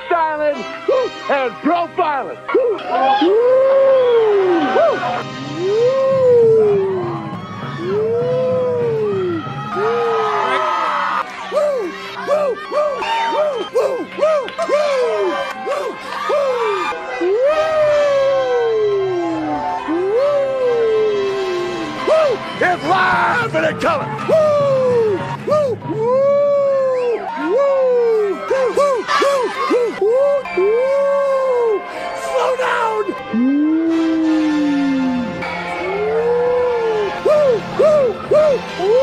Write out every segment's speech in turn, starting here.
Styling and profiling. It's live and in color. Woo! Woo! Woo! Woo! Woo! Woo! Woo! Slow down. Woo! Woo! Woo! Woo!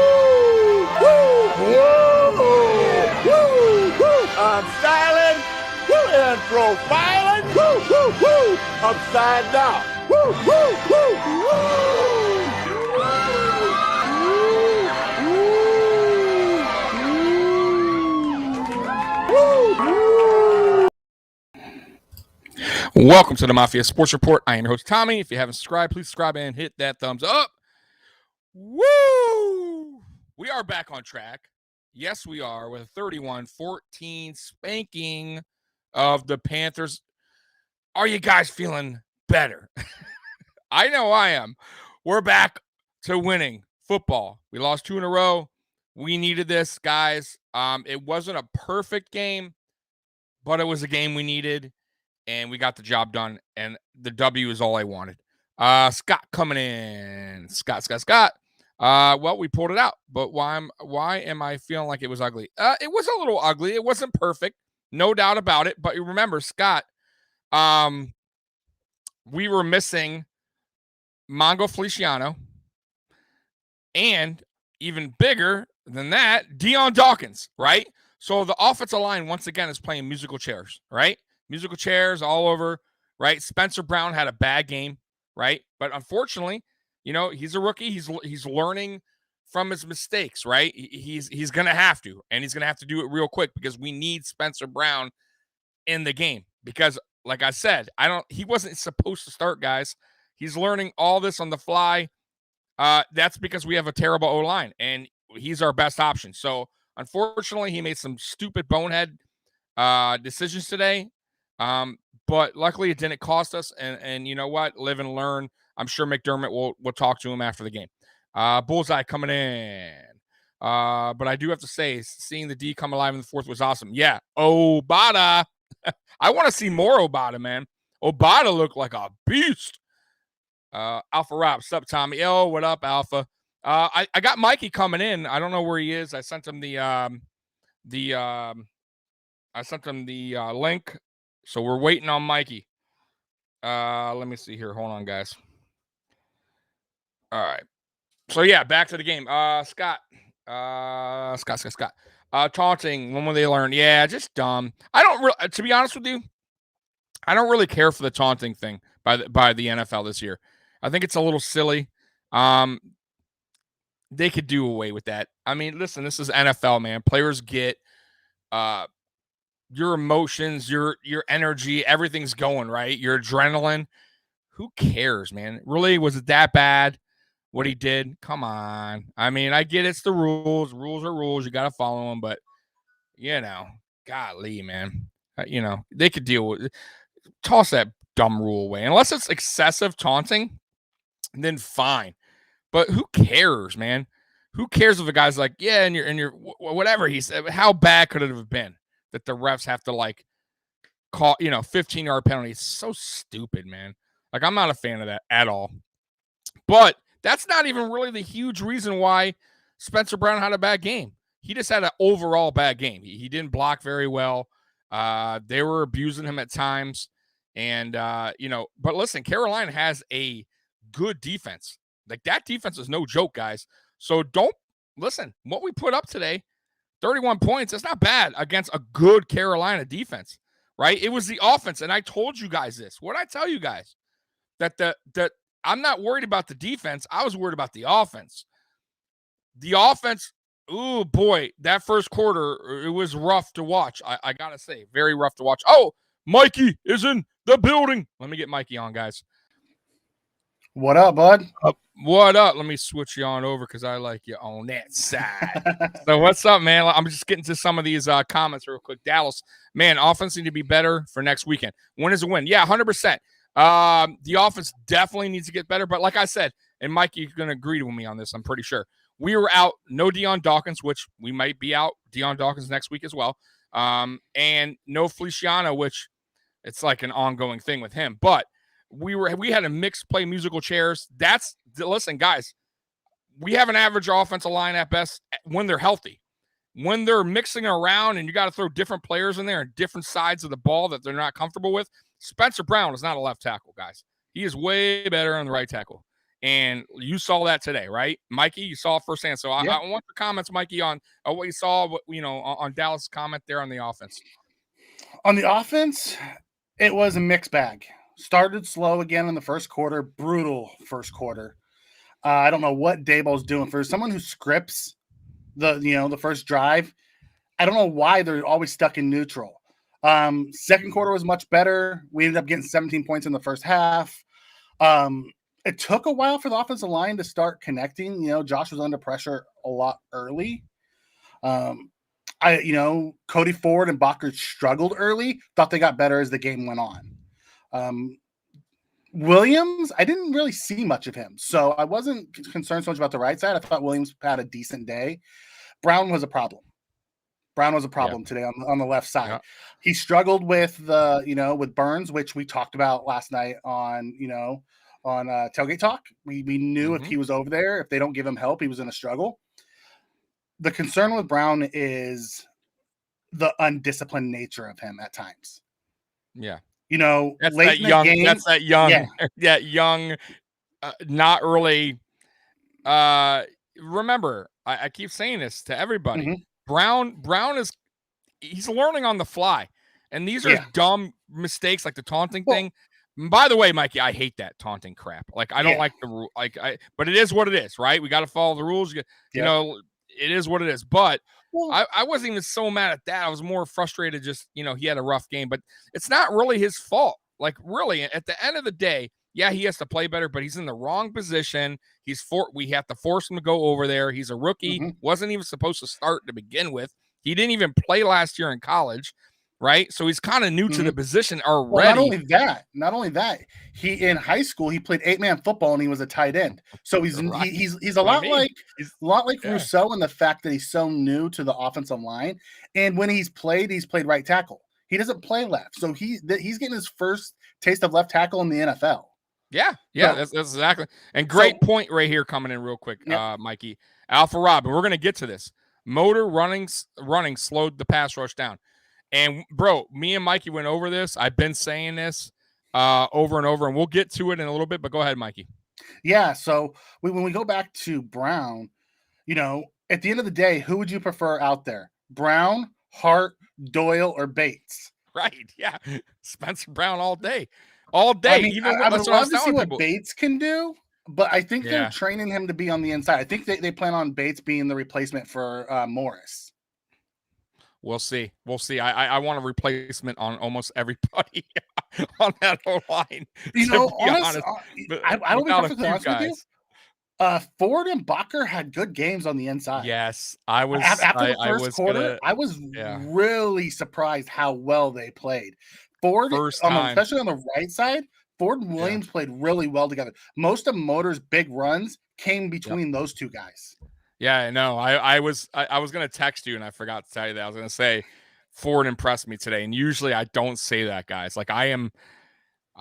Woo! I'm styling and profiling. Woo! Woo! Woo! Upside down. Woo! Woo! Woo! Woo! Welcome to the Mafia Sports Report. I am your host, Tommy. If you haven't subscribed, please subscribe and hit that thumbs up. Woo! We are back on track. Yes, we are, with a 31-14 spanking of the Panthers. Are you guys feeling better? I know I am. We're back to winning football. We lost 2 in a row. We needed this, guys. It wasn't a perfect game, but it was a game we needed. And we got the job done, and the W is all I wanted. Scott coming in. Scott. Well, we pulled it out, but why am I feeling like it was ugly? It was a little ugly. It wasn't perfect, no doubt about it. But you remember, Scott, we were missing Mongo Feliciano, and even bigger than that, Dion Dawkins, right? So the offensive line, once again, is playing musical chairs, right? Musical chairs all over, right? Spencer Brown had a bad game, right? But unfortunately, he's a rookie. He's learning from his mistakes, right? He's going to have to, and he's going to have to do it real quick because we need Spencer Brown in the game because, like I said, he wasn't supposed to start, guys. He's learning all this on the fly. That's because we have a terrible O-line, and he's our best option. So, unfortunately, he made some stupid bonehead decisions today. But luckily it didn't cost us. And you know what? Live and learn. I'm sure McDermott will talk to him after the game. Bullseye coming in. But I do have to say, seeing the D come alive in the fourth was awesome. Yeah. Obata. I want to see more Obata, man. Obata looked like a beast. Alpha Rob. What's up, Tommy? Oh, what up, Alpha? I got Mikey coming in. I don't know where he is. I sent him the link. So we're waiting on Mikey. Let me see here. Hold on, guys. All right. So yeah, back to the game. Scott. Taunting. When will they learn? Yeah, just dumb. To be honest with you, I don't really care for the taunting thing by the NFL this year. I think it's a little silly. They could do away with that. I mean, listen, this is NFL, man. Players get your emotions, your energy, everything's going, right? Your adrenaline. Who cares, man? Really, was it that bad what he did? Come on. I mean, I get it's the rules. Rules are rules. You got to follow them. But, golly, man. They could deal with it. Toss that dumb rule away. Unless it's excessive taunting, then fine. But who cares, man? Who cares if a guy's like, yeah, and you're whatever he said. How bad could it have been? That the refs have to call, 15-yard penalty. It's so stupid, man. I'm not a fan of that at all. But that's not even really the huge reason why Spencer Brown had a bad game. He just had an overall bad game. He didn't block very well. They were abusing him at times. And, but listen, Carolina has a good defense. That defense is no joke, guys. So listen, what we put up today, 31 points, that's not bad against a good Carolina defense, right? It was the offense, and I told you guys this. What did I tell you guys? That I'm not worried about the defense. I was worried about the offense. The offense, oh, boy, that first quarter, it was rough to watch. I got to say, very rough to watch. Oh, Mikey is in the building. Let me get Mikey on, guys. What up, bud? What up? Let me switch you on over because I like you on that side. So what's up, man? I'm just getting to some of these comments real quick. Dallas, man, offense need to be better for next weekend. Win is a win. Yeah, 100%. The offense definitely needs to get better. But like I said, and Mike, you're going to agree with me on this, I'm pretty sure. We were out, no Deion Dawkins, which we might be out Deion Dawkins next week as well. And no Feliciano, which it's like an ongoing thing with him. But we had a mixed play musical chairs. Listen, guys, we have an average offensive line at best when they're healthy. When they're mixing around and you got to throw different players in there and different sides of the ball that they're not comfortable with, Spencer Brown is not a left tackle, guys. He is way better on the right tackle. And you saw that today, right? Mikey, you saw it firsthand. So I want your comments, Mikey, on what you saw, on Dallas' comment there on the offense. On the offense, it was a mixed bag. Started slow again in the first quarter, brutal first quarter. I don't know what Daboll's doing. For someone who scripts the first drive, I don't know why they're always stuck in neutral. Second quarter was much better. We ended up getting 17 points in the first half. It took a while for the offensive line to start connecting. Josh was under pressure a lot early. Cody Ford and Bakker struggled early. Thought they got better as the game went on. Williams, I didn't really see much of him, so I wasn't concerned so much about the right side. I thought Williams had a decent day. Brown was a problem. Today on the left side. Yeah. He struggled with with Burns, which we talked about last night on Tailgate Talk. We knew if he was over there, if they don't give him help, he was in a struggle. The concern with Brown is the undisciplined nature of him at times. Yeah. That's late in the game. That's that young, not really. Remember, I keep saying this to everybody. Brown he's learning on the fly. And these are dumb mistakes like the taunting thing. By the way, Mikey, I hate that taunting crap. Like, I don't like the rule. But it is what it is, right? We got to follow the rules. It is what it is. But I wasn't even so mad at that. I was more frustrated just, he had a rough game. But it's not really his fault. Like, really, at the end of the day, yeah, he has to play better, but he's in the wrong position. We have to force him to go over there. He's a rookie. Wasn't even supposed to start to begin with. He didn't even play last year in college, right? So he's kind of new to the position already. Well, not only that, he in high school he played 8-man football and he was a tight end. So he's a lot like Rousseau in the fact that he's so new to the offensive line. And when he's played right tackle. He doesn't play left, so he's getting his first taste of left tackle in the NFL. Yeah, that's exactly. And great point right here coming in real quick, Mikey. Alpha Rob, and we're gonna get to this. Motor running slowed the pass rush down. And bro, me and Mikey went over this. I've been saying this over and over, and we'll get to it in a little bit. But go ahead, Mikey. Yeah. So when we go back to Brown, at the end of the day, who would you prefer out there? Brown, Hart, Doyle, or Bates? Right. Yeah. Spencer Brown all day. All day. I mean, I would love to see what Bates can do, but I think they're training him to be on the inside. I think they plan on Bates being the replacement for Morris. We'll see. I want a replacement on almost everybody on that whole line. Honestly, I will be perfectly honest with you. Ford and Bakker had good games on the inside. Yes, I was. After the first quarter, I was really surprised how well they played. Ford, especially on the right side, Ford and Williams played really well together. Most of Motor's big runs came between those two guys. Yeah, I know. I was going to text you, and I forgot to tell you that. I was going to say Ford impressed me today, and usually I don't say that, guys. Like, I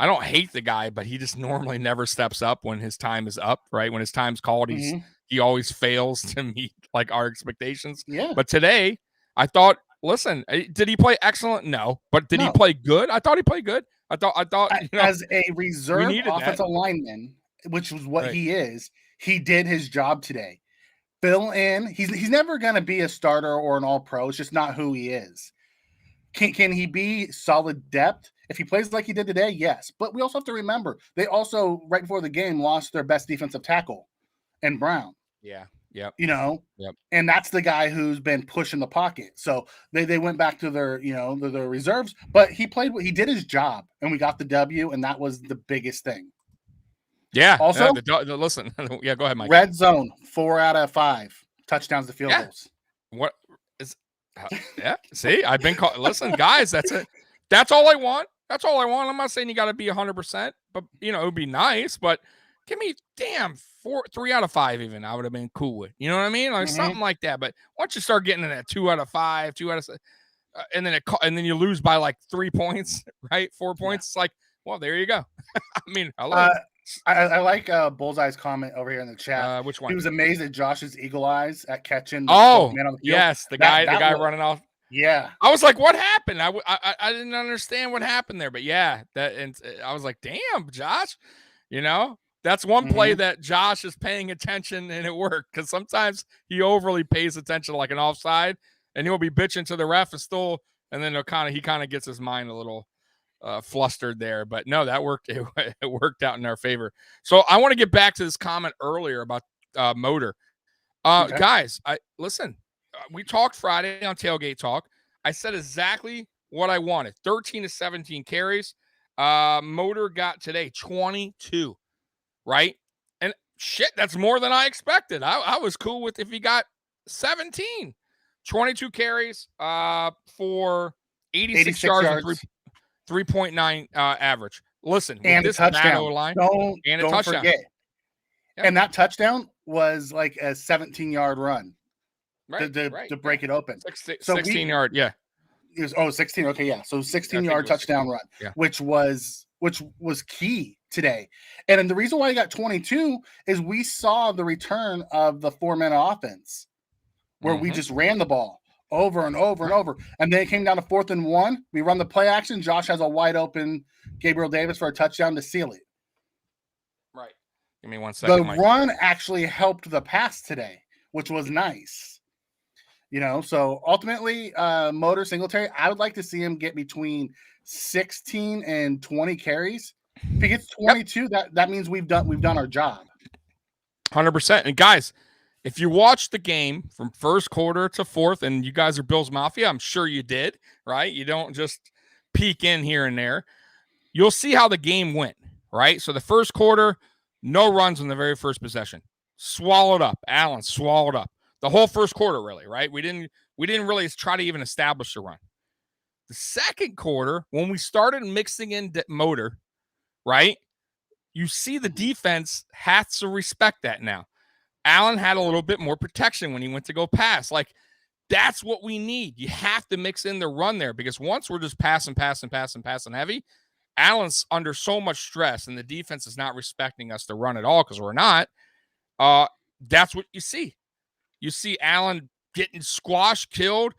don't hate the guy, but he just normally never steps up when his time is up, right? When his time's called, he always fails to meet like our expectations. Yeah. But today, I thought, listen, did he play excellent? No. But did he play good? I thought he played good. I thought as a reserve offensive lineman, which was what he is, he did his job today. Fill in. He's never going to be a starter or an all-pro. It's just not who he is. Can he be solid depth? If he plays like he did today, yes. But we also have to remember, they also, right before the game, lost their best defensive tackle in Brown. Yeah. Yep. Yep. And that's the guy who's been pushing the pocket. So they went back to their reserves, but he did his job, and we got the W, and that was the biggest thing. Yeah. Also, listen. Yeah, go ahead, Mike. red zone, 4 out of 5 touchdowns to field goals. What is? Yeah. See, I've been called. Listen, guys, that's it. That's all I want. That's all I want. I'm not saying you got to be 100%, but it would be nice. But give me 3 out of 5 even. I would have been cool with. You know what I mean? Like something like that. But once you start getting in that 2 out of 5, 2 out of 6, and then you lose by like 3 points, right? 4 points. It's like, well, there you go. I mean, hello. I like Bullseye's comment over here in the chat. Which one? He was amazed at Josh's eagle eyes at catching. Oh, man on the field. yes, the guy running off. Yeah, I was like, what happened? I didn't understand what happened there, but yeah, and I was like, damn, Josh, that's one play that Josh is paying attention and it worked, because sometimes he overly pays attention, like an offside, and he'll be bitching to the ref and then he kind of gets his mind a little flustered there. But no, that worked. It worked out in our favor. So I want to get back to this comment earlier about Motor. Okay. Guys, listen. We talked Friday on Tailgate Talk. I said exactly what I wanted. 13 to 17 carries. Motor got today 22, right? And shit, that's more than I expected. I was cool with if he got 17. 22 carries for 86 yards. And 3.9 average. Listen, and this touchdown line, don't touchdown. Forget. Yep. And that touchdown was like a 17-yard run. To break it open. 16-yard, yeah. It was 16. Okay, yeah. So 16-yard touchdown run, which was key today. And the reason why he got 22 is we saw the return of the 4-man offense, where we just ran the ball over and over and over. And then it came down to 4th and 1. We run the play action. Josh has a wide open Gabriel Davis for a touchdown to seal it. Right. Give me 1 second. The run actually helped the pass today, which was nice. So ultimately, Motor Singletary, I would like to see him get between 16 and 20 carries. If he gets 22, that means we've done our job. 100%. And guys, if you watch the game from first quarter to fourth, and you guys are Bills Mafia, I'm sure you did, right? You don't just peek in here and there. You'll see how the game went, right? So the first quarter, no runs on the very first possession. Swallowed up. Allen swallowed up. The whole first quarter, really, right? We didn't really try to even establish a run. The second quarter, when we started mixing in Motor, right, you see the defense has to respect that now. Allen had a little bit more protection when he went to go pass. Like, that's what we need. You have to mix in the run there, because once we're just passing heavy, Allen's under so much stress, and the defense is not respecting us to run at all, because we're not. That's what you see. You see Allen getting squashed, killed,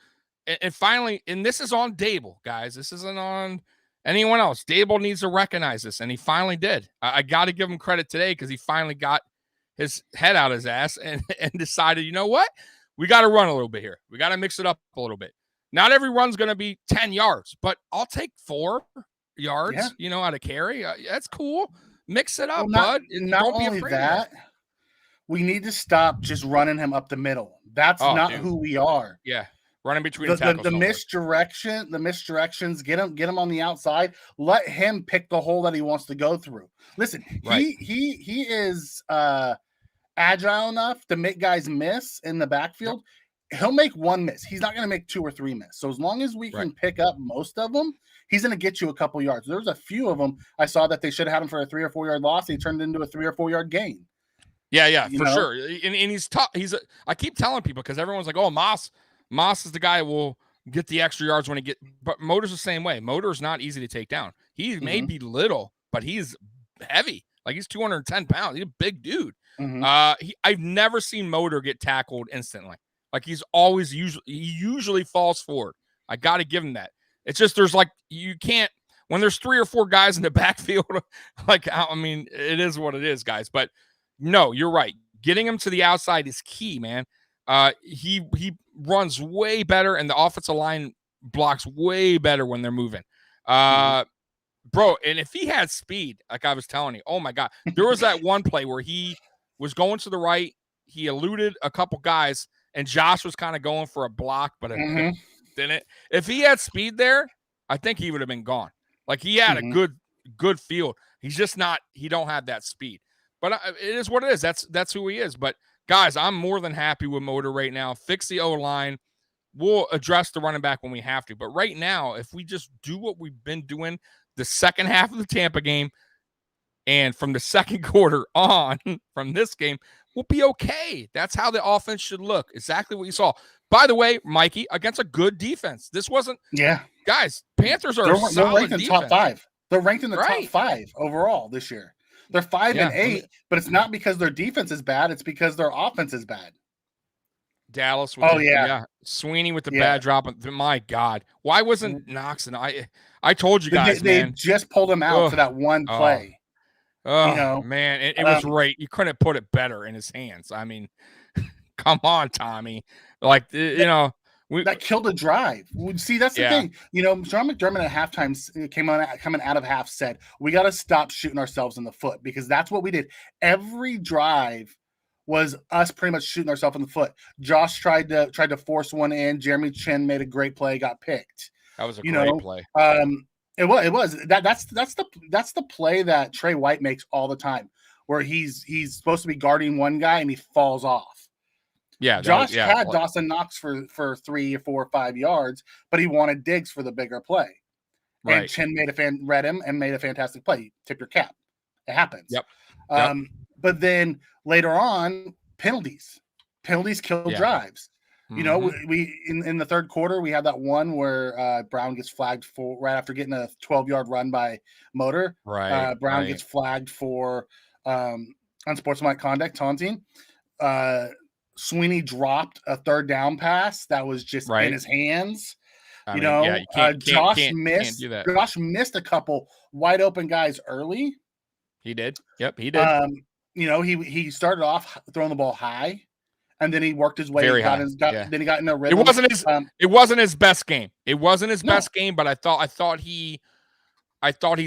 and finally, and this is on Dable, guys. This isn't on anyone else. Dable needs to recognize this, and he finally did. I got to give him credit today, because he finally got his head out his ass and decided, you know what? We got to run a little bit here. We got to mix it up a little bit. Not every run's going to be 10 yards, but I'll take 4 yards, out of carry. That's cool. Mix it up, bud. Don't be afraid of that. We need to stop just running him up the middle. That's not who we are. Yeah. Running between the tackles. The misdirections, get him on the outside. Let him pick the hole that he wants to go through. Listen, he is agile enough to make guys miss in the backfield. Yep. He'll make 1 miss. He's not going to make 2 or 3 miss. So as long as we can pick up most of them, he's going to get you a couple yards. There was a few of them I saw that they should have had him for a 3 or 4 yard loss. He turned into a 3 or 4 yard gain. Yeah, for sure. And he's tough. I keep telling people, because everyone's like, oh, Moss is the guy who will get the extra yards when he get. But Motor's the same way. Motor's not easy to take down. He may be little, but he's heavy. Like, he's 210 pounds. He's a big dude. I've never seen Motor get tackled instantly. Like, he usually falls forward. I got to give him that. It's just you can't, when there's 3 or 4 guys in the backfield, it is what it is, guys. But no, you're right. Getting him to the outside is key, man. He runs way better, and the offensive line blocks way better when they're moving. Bro, and if he had speed, like I was telling you, oh my God, there was that one play where he was going to the right, he eluded a couple guys, and Josh was kind of going for a block, but it didn't. If he had speed there, I think he would have been gone. Like, he had a good field. He's just not. He don't have that speed. But it is what it is. That's who he is. But guys, I'm more than happy with Motor right now. Fix the O-line. We'll address the running back when we have to. But right now, if we just do what we've been doing the second half of the Tampa game and from the second quarter on from this game, we'll be okay. That's how the offense should look. Exactly what you saw. By the way, Mikey, against a good defense. This wasn't – guys, Panthers are they're ranked in defense. top 5. They're ranked in the top 5 overall this year. They're 5-8, but it's not because their defense is bad. It's because their offense is bad. Dallas with Sweeney with the bad drop. My God. Why wasn't Knox? And I told you guys, they just pulled him out for that one play. Oh, man. It was right. You couldn't put it better in his hands. I mean, come on, Tommy. Like, that killed a drive. See, that's the thing. Sean McDermott at halftime coming out of half said, we got to stop shooting ourselves in the foot because that's what we did. Every drive was us pretty much shooting ourselves in the foot. Josh tried to force one in. Jeremy Chin made a great play, got picked. That was a great play. It was. That's the play that Trey White makes all the time, where he's supposed to be guarding one guy and he falls off. Yeah, Josh had Dawson Knox for 3 or 4 or 5 yards, but he wanted Diggs for the bigger play. Right. And Chin read him and made a fantastic play. Tip your cap. It happens. Yep. But then later on, penalties killed drives. Mm-hmm. We in the third quarter, we had that one where Brown gets flagged for right after getting a 12-yard run by Motor. Right. Brown gets flagged for unsportsmanlike conduct, taunting. Sweeney dropped a third down pass that was just in his hands. Josh missed a couple wide open guys early. He did. Yep, he did. He started off throwing the ball high, and then he worked his way. Then he got in a rhythm. It wasn't his best game. It wasn't his best game, but I thought he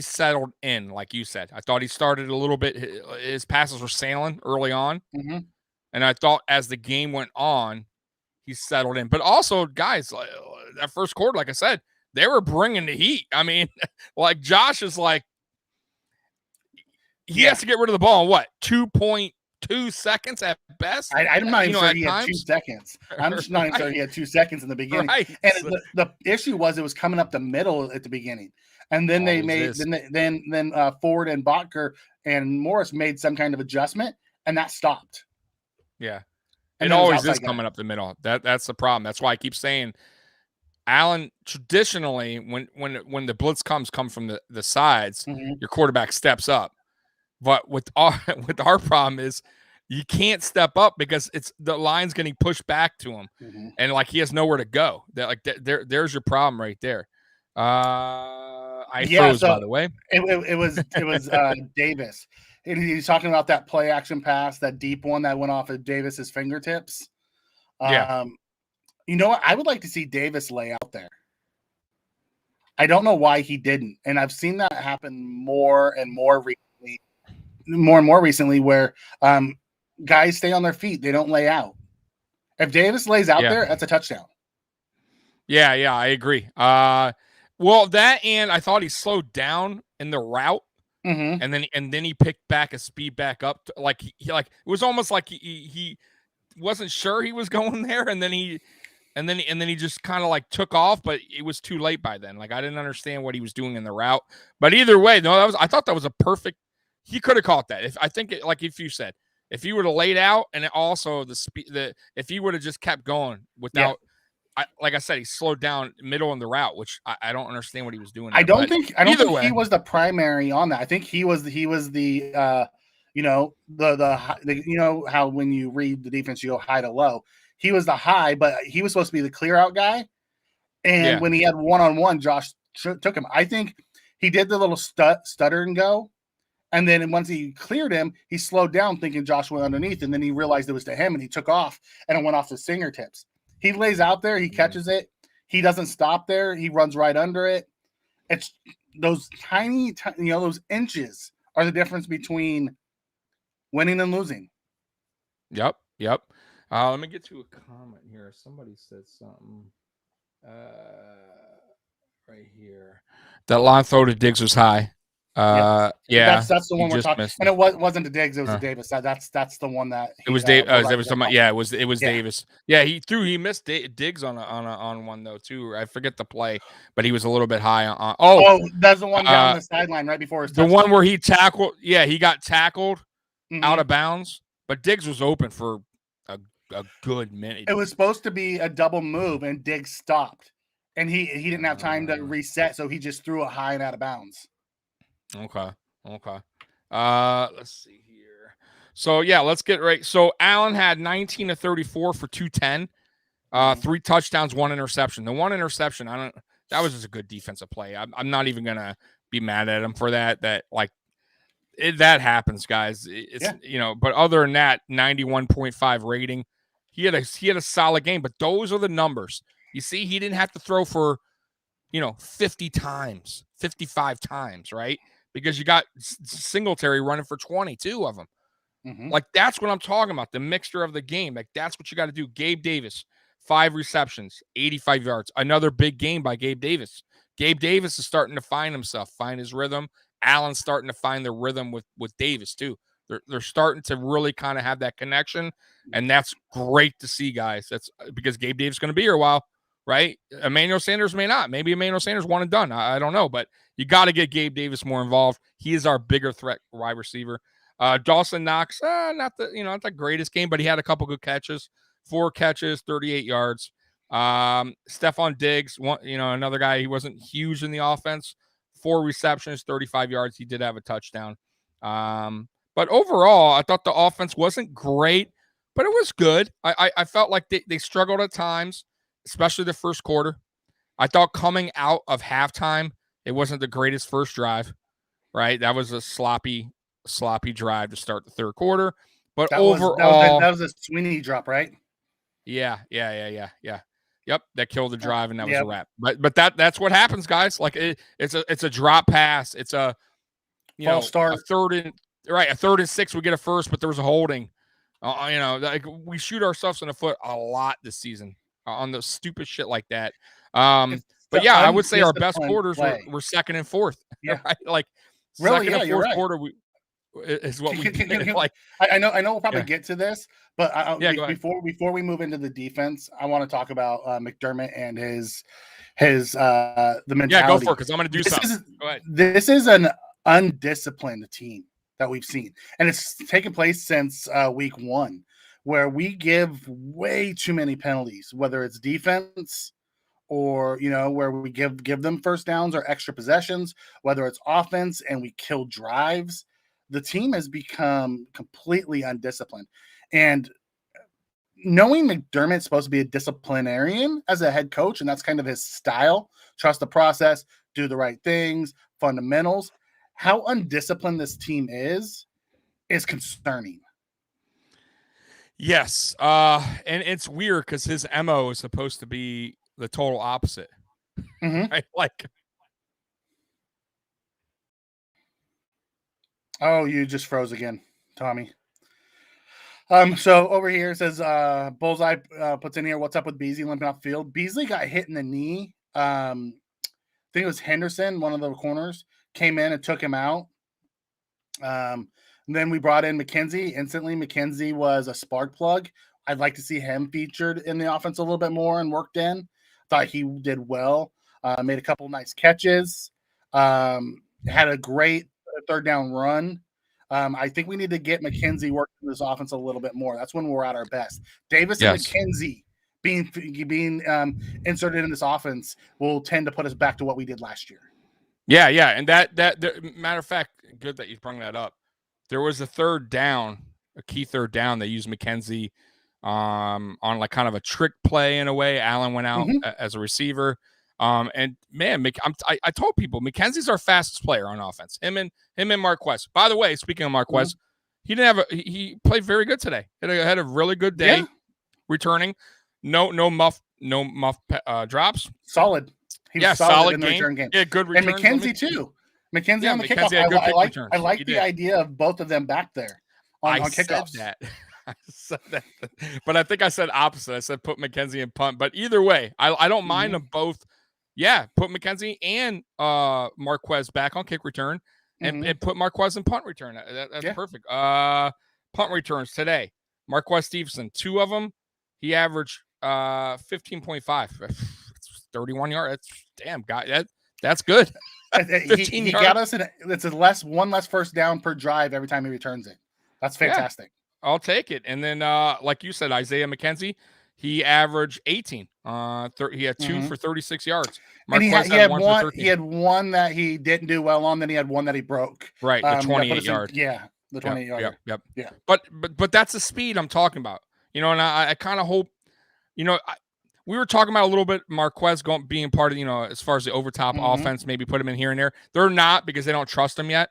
settled in, like you said. I thought he started a little bit. His passes were sailing early on, and I thought as the game went on, he settled in. But also, guys, that first quarter, like I said, they were bringing the heat. I mean, like Josh is like. He has to get rid of the ball in what, 2.2 seconds at best? I'm not even sure he had 2 seconds. I'm just not even sure he had 2 seconds in the beginning. Right. And the issue was it was coming up the middle at the beginning. And then then Ford and Botker and Morris made some kind of adjustment, and that stopped. Yeah. It always is coming up the middle. That's the problem. That's why I keep saying Allen, traditionally, when the blitz comes from the sides, your quarterback steps up. But with our problem is you can't step up because the line's getting pushed back to him, and like he has nowhere to go. There's your problem right there. I froze, by the way. It was Davis. He's talking about that play action pass, that deep one that went off of Davis's fingertips. You know what? I would like to see Davis lay out there. I don't know why he didn't, and I've seen that happen more and more recently, where guys stay on their feet. They don't lay out. If Davis lays out there, that's a touchdown. Yeah, I agree. Well, that and I thought he slowed down in the route, and then he picked back a speed back up. It was almost like he wasn't sure he was going there, and then he just kind of like took off, but it was too late by then. Like I didn't understand what he was doing in the route. But either way, I thought that was a perfect. He could have caught that. If you said, if he would have laid out, and also if he would have just kept going without, like I said, he slowed down middle in the route, which I don't understand what he was doing. I don't think he was the primary on that. I think he was the how when you read the defense you go high to low. He was the high, but he was supposed to be the clear out guy. And when he had one-on-one, Josh took him. I think he did the little stutter and go. And then once he cleared him, he slowed down thinking Josh went underneath. And then he realized it was to him and he took off and it went off his fingertips. He lays out there. He catches it. He doesn't stop there. He runs right under it. It's those tiny, those inches are the difference between winning and losing. Yep. Let me get to a comment here. Somebody said something right here. That line throw to Diggs was high. Yeah, that's the one we're talking. And it wasn't the Diggs, it was the Davis. That's the one that it was Davis. It was Yeah. Davis. Yeah, he missed Diggs on one though too. I forget the play, but he was a little bit high on. That's the one down the sideline right before his touchdown. The one where he tackled. Yeah, he got tackled out of bounds, but Diggs was open for a good minute. It was supposed to be a double move, and Diggs stopped, and he didn't have time to reset, so he just threw it high and out of bounds. Okay. Let's see here. So yeah, let's get right. So Allen had 19 of 34 for 210, 3 touchdowns, 1 interception. The 1 interception, that was just a good defensive play. I'm not even gonna be mad at him for that. That happens, guys. It's but other than that, 91.5 rating. He had a solid game, but those are the numbers. You see, he didn't have to throw for 50 times, 55 times, right? Because you got Singletary running for 22 of them. Like, that's what I'm talking about, the mixture of the game. Like, that's what you got to do. Gabe Davis, 5 receptions, 85 yards. Another big game by Gabe Davis. Gabe Davis is starting to find himself, find his rhythm. Allen's starting to find the rhythm with Davis, too. They're starting to really kind of have that connection, and that's great to see, guys. That's because Gabe Davis is going to be here a while, right? Emmanuel Sanders may not. Maybe Emmanuel Sanders one and done. I don't know, but you got to get Gabe Davis more involved. He is our bigger threat wide receiver. Dawson Knox, not the greatest game, but he had a couple good catches. 4 catches, 38 yards. Stephon Diggs, another guy. He wasn't huge in the offense. 4 receptions, 35 yards. He did have a touchdown. But overall, I thought the offense wasn't great, but it was good. I felt like they struggled at times, especially the first quarter. I thought coming out of halftime, it wasn't the greatest first drive, right? That was a sloppy drive to start the third quarter. But overall, that was a Sweeney drop, right? Yeah. Yep, that killed the drive, and that was a wrap. But that's what happens, guys. Like it's a drop pass. It's a false start. A third and 6. We get a first, but there was a holding. Like we shoot ourselves in the foot a lot this season on the stupid shit like that. But yeah, I would say our best quarters were second and fourth. Yeah, right? Like really, second and fourth quarter is what we like. I know we'll probably get to this, but before we move into the defense, I want to talk about McDermott and his the mentality. Yeah, go for it, because I'm going to do something. Go ahead. This is an undisciplined team that we've seen, and it's taken place since week 1, where we give way too many penalties, whether it's defense or where we give them first downs or extra possessions, whether it's offense and we kill drives. The team has become completely undisciplined. And knowing McDermott's supposed to be a disciplinarian as a head coach, and that's kind of his style, trust the process, do the right things, fundamentals, how undisciplined this team is concerning. Yes. And it's weird because his MO is supposed to be the total opposite. Right? Like, oh, you just froze again, Tommy. So over here it says Bullseye puts in here, what's up with Beasley limping off the field? Beasley got hit in the knee. I think it was Henderson, one of the corners, came in and took him out. And then we brought in McKenzie. Instantly, McKenzie was a spark plug. I'd like to see him featured in the offense a little bit more and worked in. Thought he did well. Made a couple nice catches. Had a great third down run. I think we need to get McKenzie working in this offense a little bit more. That's when we're at our best. Davis and McKenzie being inserted in this offense will tend to put us back to what we did last year. Yeah, and that matter of fact, good that you brought that up. There was a key third down. They used McKenzie on like kind of a trick play in a way. Allen went out as a receiver. And man, I told people McKenzie's our fastest player on offense. Him and Marquez. By the way, speaking of Marquez, he played very good today. Had a really good day returning. No muff drops. Solid. He was solid in the return game. Yeah, good return. And McKenzie too. McKenzie on the kickoff. I like the idea of both of them back there on kickoffs. I said that, but I think I said opposite. I said put McKenzie in punt, but either way, I don't mind them both. Yeah, put McKenzie and Marquez back on kick return. and put Marquez in punt return. That's perfect. Punt returns today. Marquez Stevenson, 2 of them. He averaged 15.5. 31 yards. That's damn guy. That's good. 15 he got us it's one less first down per drive every time he returns it. That's fantastic. Yeah, I'll take it. And then like you said, Isaiah McKenzie, he averaged 18. He had 2 for 36 yards. And he had one that he didn't do well on, then he had one that he broke. Right, the 28 yard. The 28 yard. Yep. Yeah. But that's the speed I'm talking about. And I kind of hope, we were talking about a little bit Marquez being part of, as far as the overtop offense, maybe put him in here and there. They're not, because they don't trust him yet,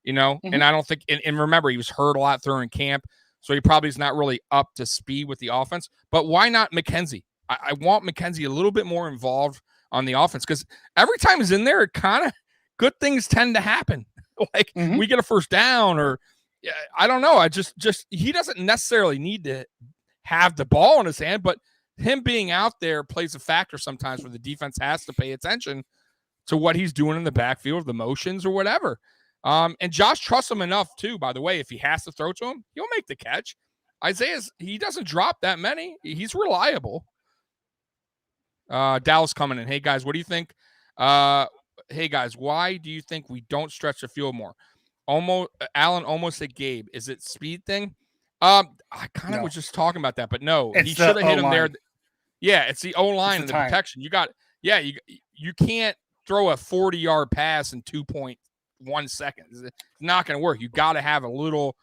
and I don't think, and remember, he was hurt a lot during camp, so he probably is not really up to speed with the offense. But why not McKenzie? I want McKenzie a little bit more involved on the offense, because every time he's in there, it kind of good things tend to happen. Like we get a first down, or I don't know. I just he doesn't necessarily need to have the ball in his hand, but him being out there plays a factor sometimes where the defense has to pay attention to what he's doing in the backfield, the motions or whatever. And Josh trusts him enough too, by the way, if he has to throw to him, he'll make the catch. He doesn't drop that many. He's reliable. Dallas coming in. Hey guys, what do you think? Hey guys, why do you think we don't stretch the field more? Alan almost said Gabe. Is it speed thing? I kind of was just talking about that, but no, he should have hit him there. Yeah, it's the O-line and the protection. You can't throw a 40-yard pass in 2.1 seconds. It's not going to work. You got to have a little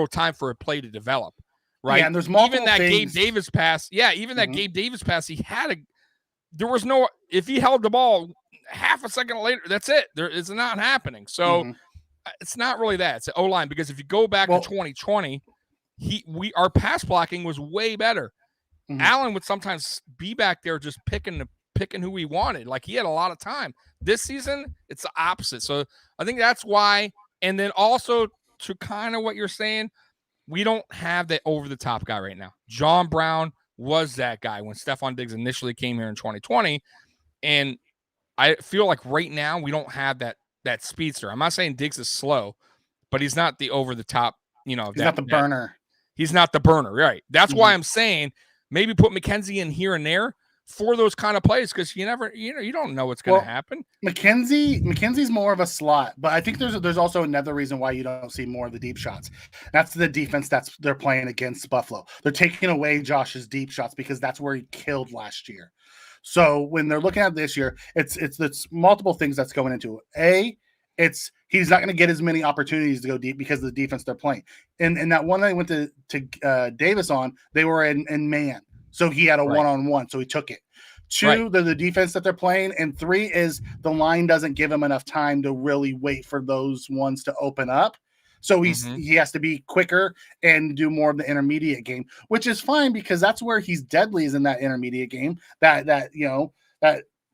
time for a play to develop, right? Yeah, and there's multiple even that things. Gabe Davis pass. Yeah, even that Gabe Davis pass. There was no. If he held the ball half a second later, that's it. It's not happening. So it's not really that. It's the O-line, because if you go back to 2020. Our pass blocking was way better. Allen would sometimes be back there just picking who he wanted. Like, he had a lot of time. This season, it's the opposite. So I think that's why. And then also, to kind of what you're saying, we don't have that over-the-top guy right now. John Brown was that guy when Stephon Diggs initially came here in 2020. And I feel like right now we don't have that speedster. I'm not saying Diggs is slow, but he's not the over-the-top, he's not the burner. He's not the burner, right? That's why I'm saying maybe put McKenzie in here and there for those kind of plays, because you don't know what's going to happen. McKenzie's more of a slot, but I think there's also another reason why you don't see more of the deep shots. That's the defense they're playing against Buffalo. They're taking away Josh's deep shots because that's where he killed last year. So when they're looking at this year, it's multiple things that's going into it. He's not going to get as many opportunities to go deep because of the defense they're playing. And that one that I went to Davis on, they were in man. So he had a one-on-one, so he took it. 2, the defense that they're playing. And 3 is the line doesn't give him enough time to really wait for those ones to open up. So he has to be quicker and do more of the intermediate game, which is fine because that's where he's deadly, is in that intermediate game. That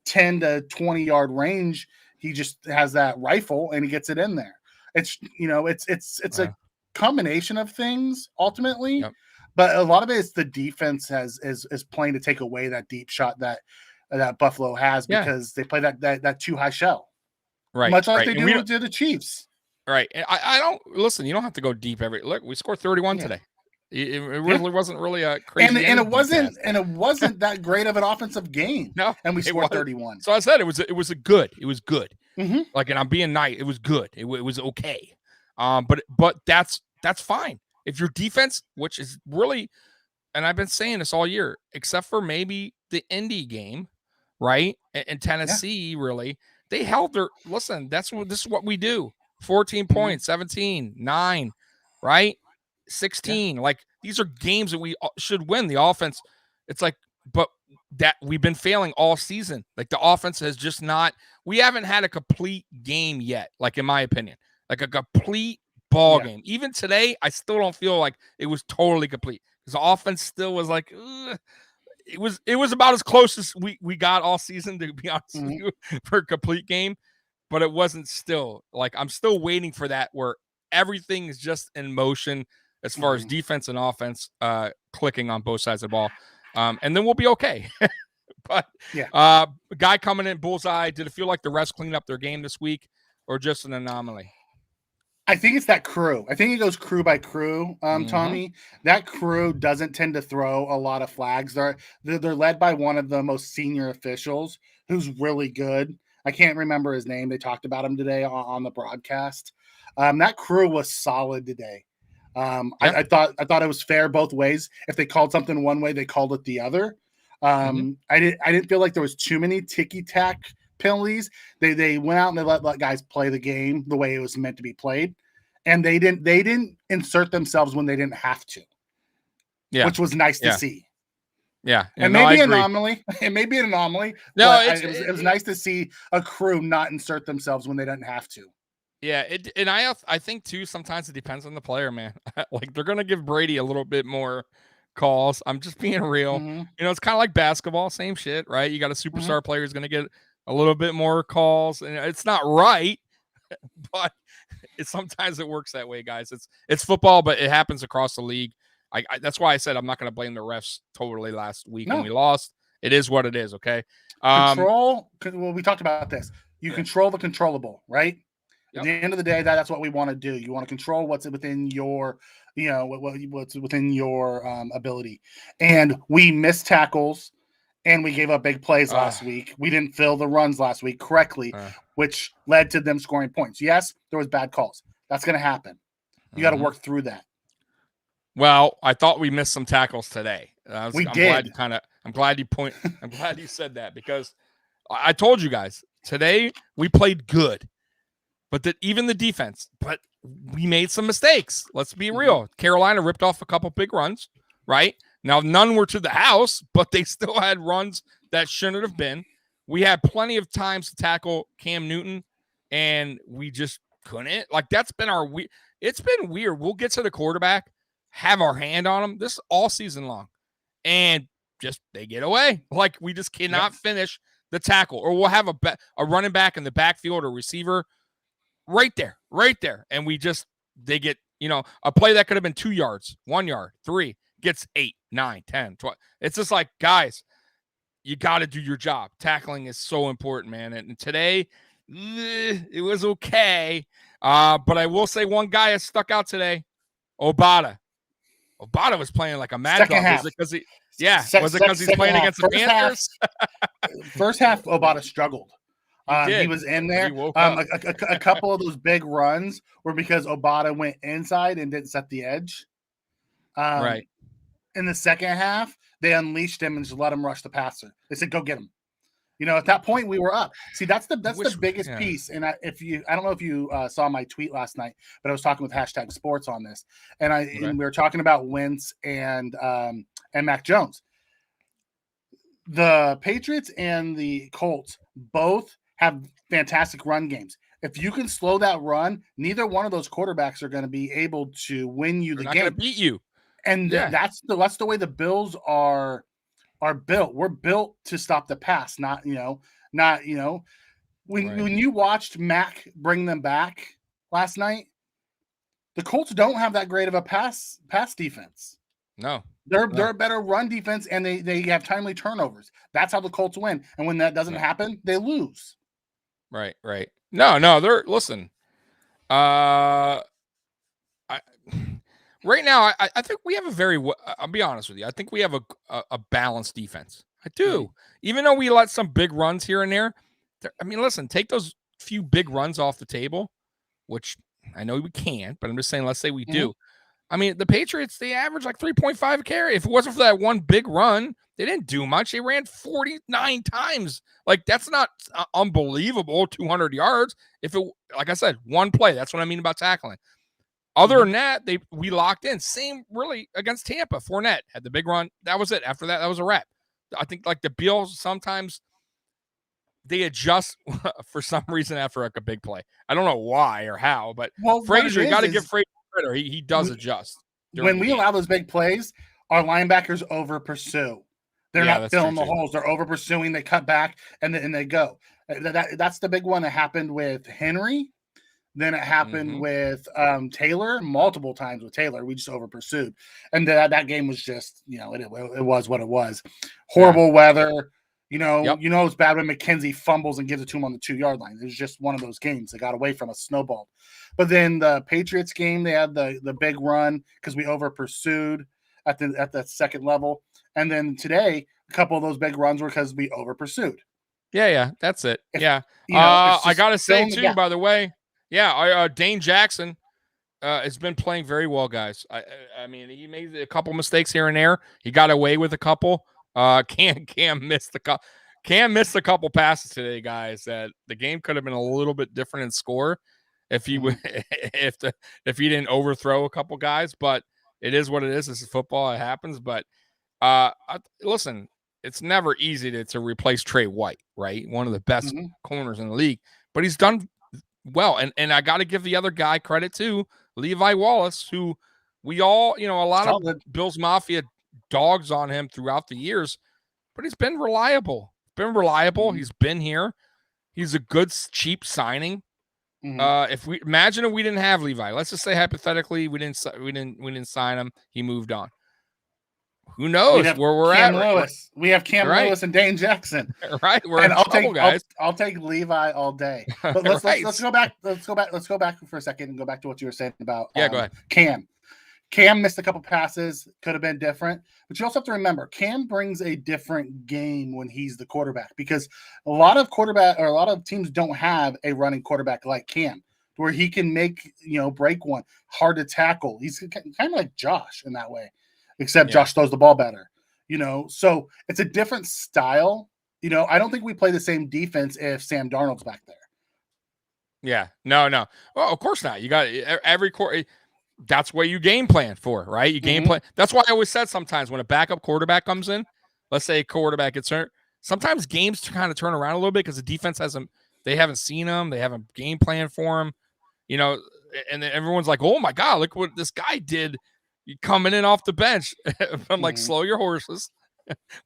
10 to 20 yard range. He just has that rifle and he gets it in there. It's a combination of things ultimately, but a lot of it is the defense is playing to take away that deep shot that Buffalo has because they play that too high shell, right? Much like they do to the Chiefs, right? I don't listen. You don't have to go deep look. We scored 31 today. It really wasn't really a crazy, and it wasn't that great of an offensive game. No, and we scored 31. So I said it was good. It was good. Like, and I'm being nice. It was good. It was okay. But that's fine if your defense, which is really, and I've been saying this all year, except for maybe the Indy game, right? And Tennessee, really, they held their. Listen, this is what we do. 14 points, 17, 9, right? 16. Like, these are games that we should win. The offense, it's like, but that we've been failing all season. Like, the offense has just not, we haven't had a complete game yet, like, in my opinion, like a complete ball game. Even today, I still don't feel like it was totally complete because the offense still was like, it was about as close as we got all season, to be honest with you, for a complete game. But it wasn't still, like, I'm still waiting for that where everything is just in motion as far as defense and offense clicking on both sides of the ball. And then we'll be okay. But guy coming in, bullseye, did it feel like the refs cleaned up their game this week or just an anomaly? I think it's that crew. I think it goes crew by crew, Tommy. That crew doesn't tend to throw a lot of flags. They're led by one of the most senior officials who's really good. I can't remember his name. They talked about him today on the broadcast. That crew was solid today. I thought it was fair both ways. If they called something one way, they called it the other. I didn't feel like there was too many ticky-tack penalties. They went out and they let guys play the game the way it was meant to be played, and they didn't insert themselves when they didn't have to. Yeah, which was nice to see. Yeah, and maybe an anomaly. It may be an anomaly. No, it was nice to see a crew not insert themselves when they didn't have to. Yeah, and I think too sometimes it depends on the player, man. Like they're gonna give Brady a little bit more calls. I'm just being real. You know, it's kind of like basketball, same shit, right? You got a superstar player who's gonna get a little bit more calls, and it's not right, but sometimes it works that way, guys. It's football, but it happens across the league. That's why I said I'm not going to blame the refs totally last week when we lost. It is what it is, okay? Well, we talked about this. You control the controllable, right? At the end of the day, that's what we want to do. You want to control what's within your, what's within your ability. And we missed tackles. And we gave up big plays last week. We didn't fill the runs last week correctly, which led to them scoring points. Yes, there was bad calls. That's going to happen. You got to work through that. Well, I thought we missed some tackles today. I'm did. I'm glad you said that, because I told you guys today we played good, but even the defense. But we made some mistakes. Let's be real. Carolina ripped off a couple big runs, right? Now, none were to the house, but they still had runs that shouldn't have been. We had plenty of times to tackle Cam Newton, and we just couldn't. Like, that's been it's been weird. We'll get to the quarterback, have our hand on him this all season long, and just they get away. Like, we just cannot finish the tackle. Or we'll have a running back in the backfield or receiver right there. And they get, a play that could have been 2 yards, 1 yard, 3. Gets 8, 9, 10, 12. It's just like, guys, you got to do your job. Tackling is so important, man. And today, it was okay. But I will say one guy has stuck out today, Obata. Obata was playing like a mad dog. Was it because he's playing against the Panthers? First half, Obata struggled. He was in there. A couple of those big runs were because Obata went inside and didn't set the edge. Right. In the second half, they unleashed him and just let him rush the passer. They said, "Go get him." At that point, we were up. See, that's the biggest piece. And I don't know if you saw my tweet last night, but I was talking with #sports on this, and we were talking about Wentz and Mac Jones. The Patriots and the Colts both have fantastic run games. If you can slow that run, neither one of those quarterbacks are going to be able to win you the game. They're not going to beat you. And that's the way the Bills are built. We're built to stop the pass, not when you watched Mac bring them back last night, the Colts don't have that great of a pass defense. No. They're a better run defense, and they have timely turnovers. That's how the Colts win. And when that doesn't happen, they lose. Right. No, listen. Right now, I think we have I'll be honest with you. I think we have a balanced defense. I do. Even though we let some big runs here and there. Listen, take those few big runs off the table, which I know we can't, but I'm just saying, let's say we do. The Patriots, they average like 3.5 a carry. If it wasn't for that one big run, they didn't do much. They ran 49 times. Like, that's not unbelievable, 200 yards. If it, like I said, one play, that's what I mean about tackling. Other than that, we locked in. Same really against Tampa. Fournette had the big run. That was it. After that was a wrap. I think like the Bills, sometimes they adjust for some reason after like a big play. I don't know why or how, but Frazier, you got to give Frazier credit. He does adjust. When we allow those big plays, our linebackers over pursue. They're not filling the holes. They're over pursuing. They cut back and they go. That's the big one that happened with Henry. Then it happened with Taylor multiple times with Taylor. We just over pursued. And that game was just, it was what it was. Horrible weather. You know, Yep. it's bad when McKenzie fumbles and gives it to him on the 2-yard line. It was just one of those games. They got away from us, snowballed. But then the Patriots game, they had the big run because we over pursued at the second level. And then today, a couple of those big runs were because we over pursued. Yeah, that's it. Yeah. I got to say, too, by the way, Dane Jackson has been playing very well, guys. I mean, he made a couple mistakes here and there. He got away with a couple. Cam missed a couple passes today, guys. That the game could have been a little bit different in score if he would if he didn't overthrow a couple guys. But it is what it is. This is football. It happens. But listen, it's never easy to replace Trey White, right? One of the best corners in the league. But he's done well, and I got to give the other guy credit too, Levi Wallace, who we all, a lot of Bills Mafia dogs on him throughout the years, but he's been reliable. He's been here. He's a good, cheap signing. If we didn't have Levi, let's just say hypothetically we didn't sign him, he moved on. Who knows where we're Cam at? Lewis. We have Cam Lewis and Dane Jackson. Right, we're in trouble, guys. I'll take Levi all day. But let's go back. Let's go back for a second and go back to what you were saying about go ahead. Cam. Cam missed a couple passes, could have been different. But you also have to remember, Cam brings a different game when he's the quarterback because a lot of teams don't have a running quarterback like Cam, where he can make break one, hard to tackle. He's kind of like Josh in that way. Except Josh throws the ball better, So it's a different style. I don't think we play the same defense if Sam Darnold's back there. Yeah, no. Well, of course not. You got every quarter. That's what you game plan for, right? You game plan. That's why I always said sometimes when a backup quarterback comes in, let's say a quarterback gets hurt, sometimes games kind of turn around a little bit because the defense they haven't seen him. They haven't game plan for him, and then everyone's like, oh my God, look what this guy did. Coming in off the bench. I'm like, slow your horses.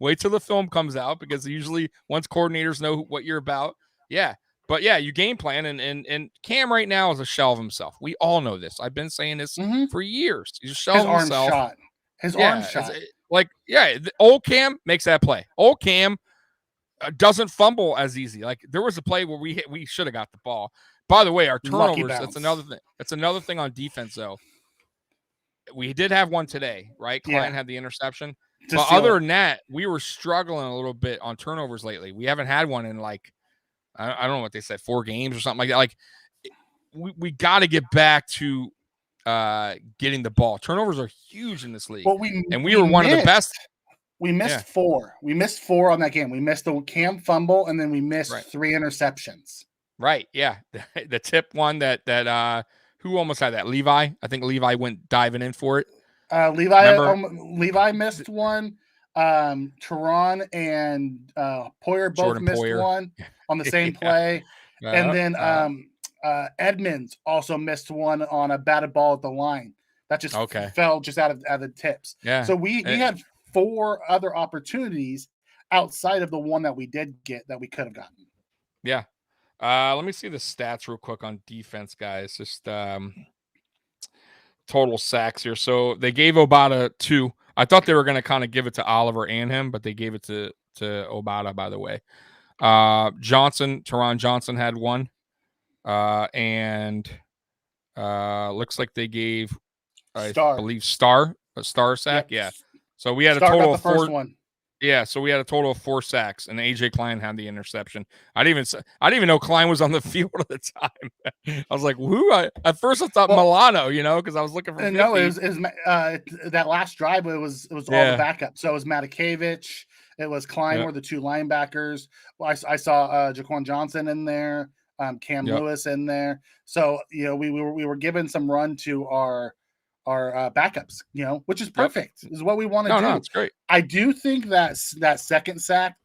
Wait till the film comes out because usually once coordinators know what you're about. Yeah. But yeah, you game plan and Cam right now is a shell of himself. We all know this. I've been saying this for years. He's a shell of himself. His arm shot. The old Cam makes that play. Old Cam doesn't fumble as easy. Like there was a play where we should have got the ball. By the way, our turnovers, that's another thing. That's another thing on defense though. We did have one today, right? Klein had the interception. But other than that, we were struggling a little bit on turnovers lately. We haven't had one in I don't know what they said, 4 games or something like that. Like we got to get back to getting the ball. Turnovers are huge in this league. But we were one of the best. We missed 4. We missed 4 on that game. We missed the Cam fumble, and then we missed 3 interceptions. Right. Yeah. The tip one that who almost had that? Levi. I think Levi went diving in for it. Levi missed one. Teron and Poyer both missed one on the same play. And then Edmonds also missed one on a batted ball at the line. That just fell just out of the tips. Yeah. So we had 4 other opportunities outside of the one that we did get that we could have gotten. Yeah. Let me see the stats real quick on defense, guys. Just total sacks here. So they gave Obata 2. I thought they were going to kind of give it to Oliver and him, but they gave it to Obata, by the way. Teron Johnson had 1. And looks like they gave, I believe, a star sack. Yep. Yeah. So we had a total of 4. One. Yeah, so we had a total of 4 sacks, and AJ Klein had the interception. I didn't even know Klein was on the field at the time. I was like, "Who?" At first, I thought Milano, because I was looking for. 50. No, it was that last drive. It was all the backup. So it was Matakevich. It was Klein were the 2 linebackers. Well, I saw Jaquan Johnson in there, Cam Lewis in there. So we were given some run to our backups, which is perfect. Is what we want to do. No, it's great. I do think that second sack,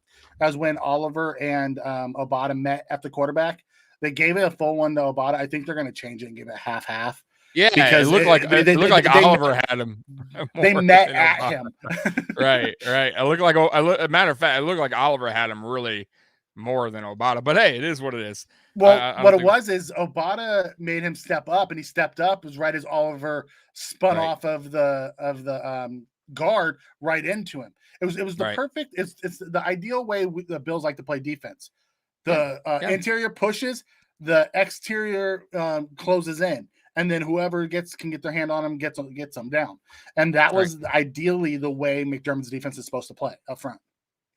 as when Oliver and Obata met at the quarterback. They gave it a full one to Obata. I think they're going to change it and give it half. Yeah, because it looked like Oliver had him. They met at him. Right. It looked like a matter of fact, it looked like Oliver had him really more than Obata. But hey, it is what it is. Well, what it was is Obata made him step up, and he stepped up as right as Oliver spun off of the guard right into him. It was the perfect. It's the ideal way the Bills like to play defense. The interior pushes, the exterior closes in, and then whoever can get their hand on him gets them down. And that was ideally the way McDermott's defense is supposed to play up front.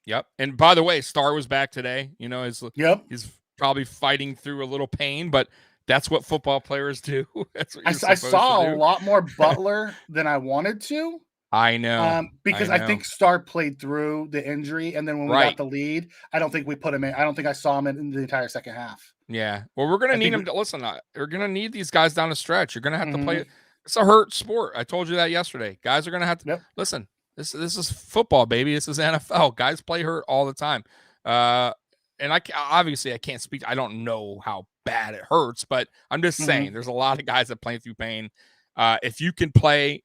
Yep. And by the way, Starr was back today. You know, he's probably fighting through a little pain, but that's what football players do. That's what I saw a lot more Butler than I wanted to. I know. Because I think Starr played through the injury, and then when we got the lead, I don't think we put him in. I don't think I saw him in the entire second half. Yeah. Well, we're going to need him to listen. We're going to need these guys down the stretch. You're going to have to play. It's a hurt sport. I told you that yesterday. Guys are going to have to listen. This is football, baby. This is NFL. Guys play hurt all the time. And I can't speak. I don't know how bad it hurts, but I'm just saying there's a lot of guys that play through pain. If you can play,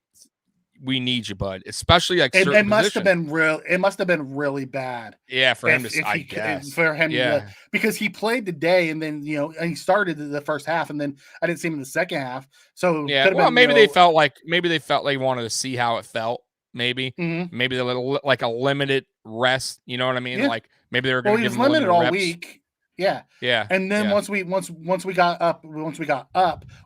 we need you, bud. Especially like it must have been real. It must have been really bad. Yeah, for him to because he played today, and then he started the first half, and then I didn't see him in the second half. So maybe they felt like they wanted to see how it felt. Maybe maybe a little like a limited rest. You know what I mean? Like maybe they were going to give him limited all reps. Week. Yeah. And then once we got up,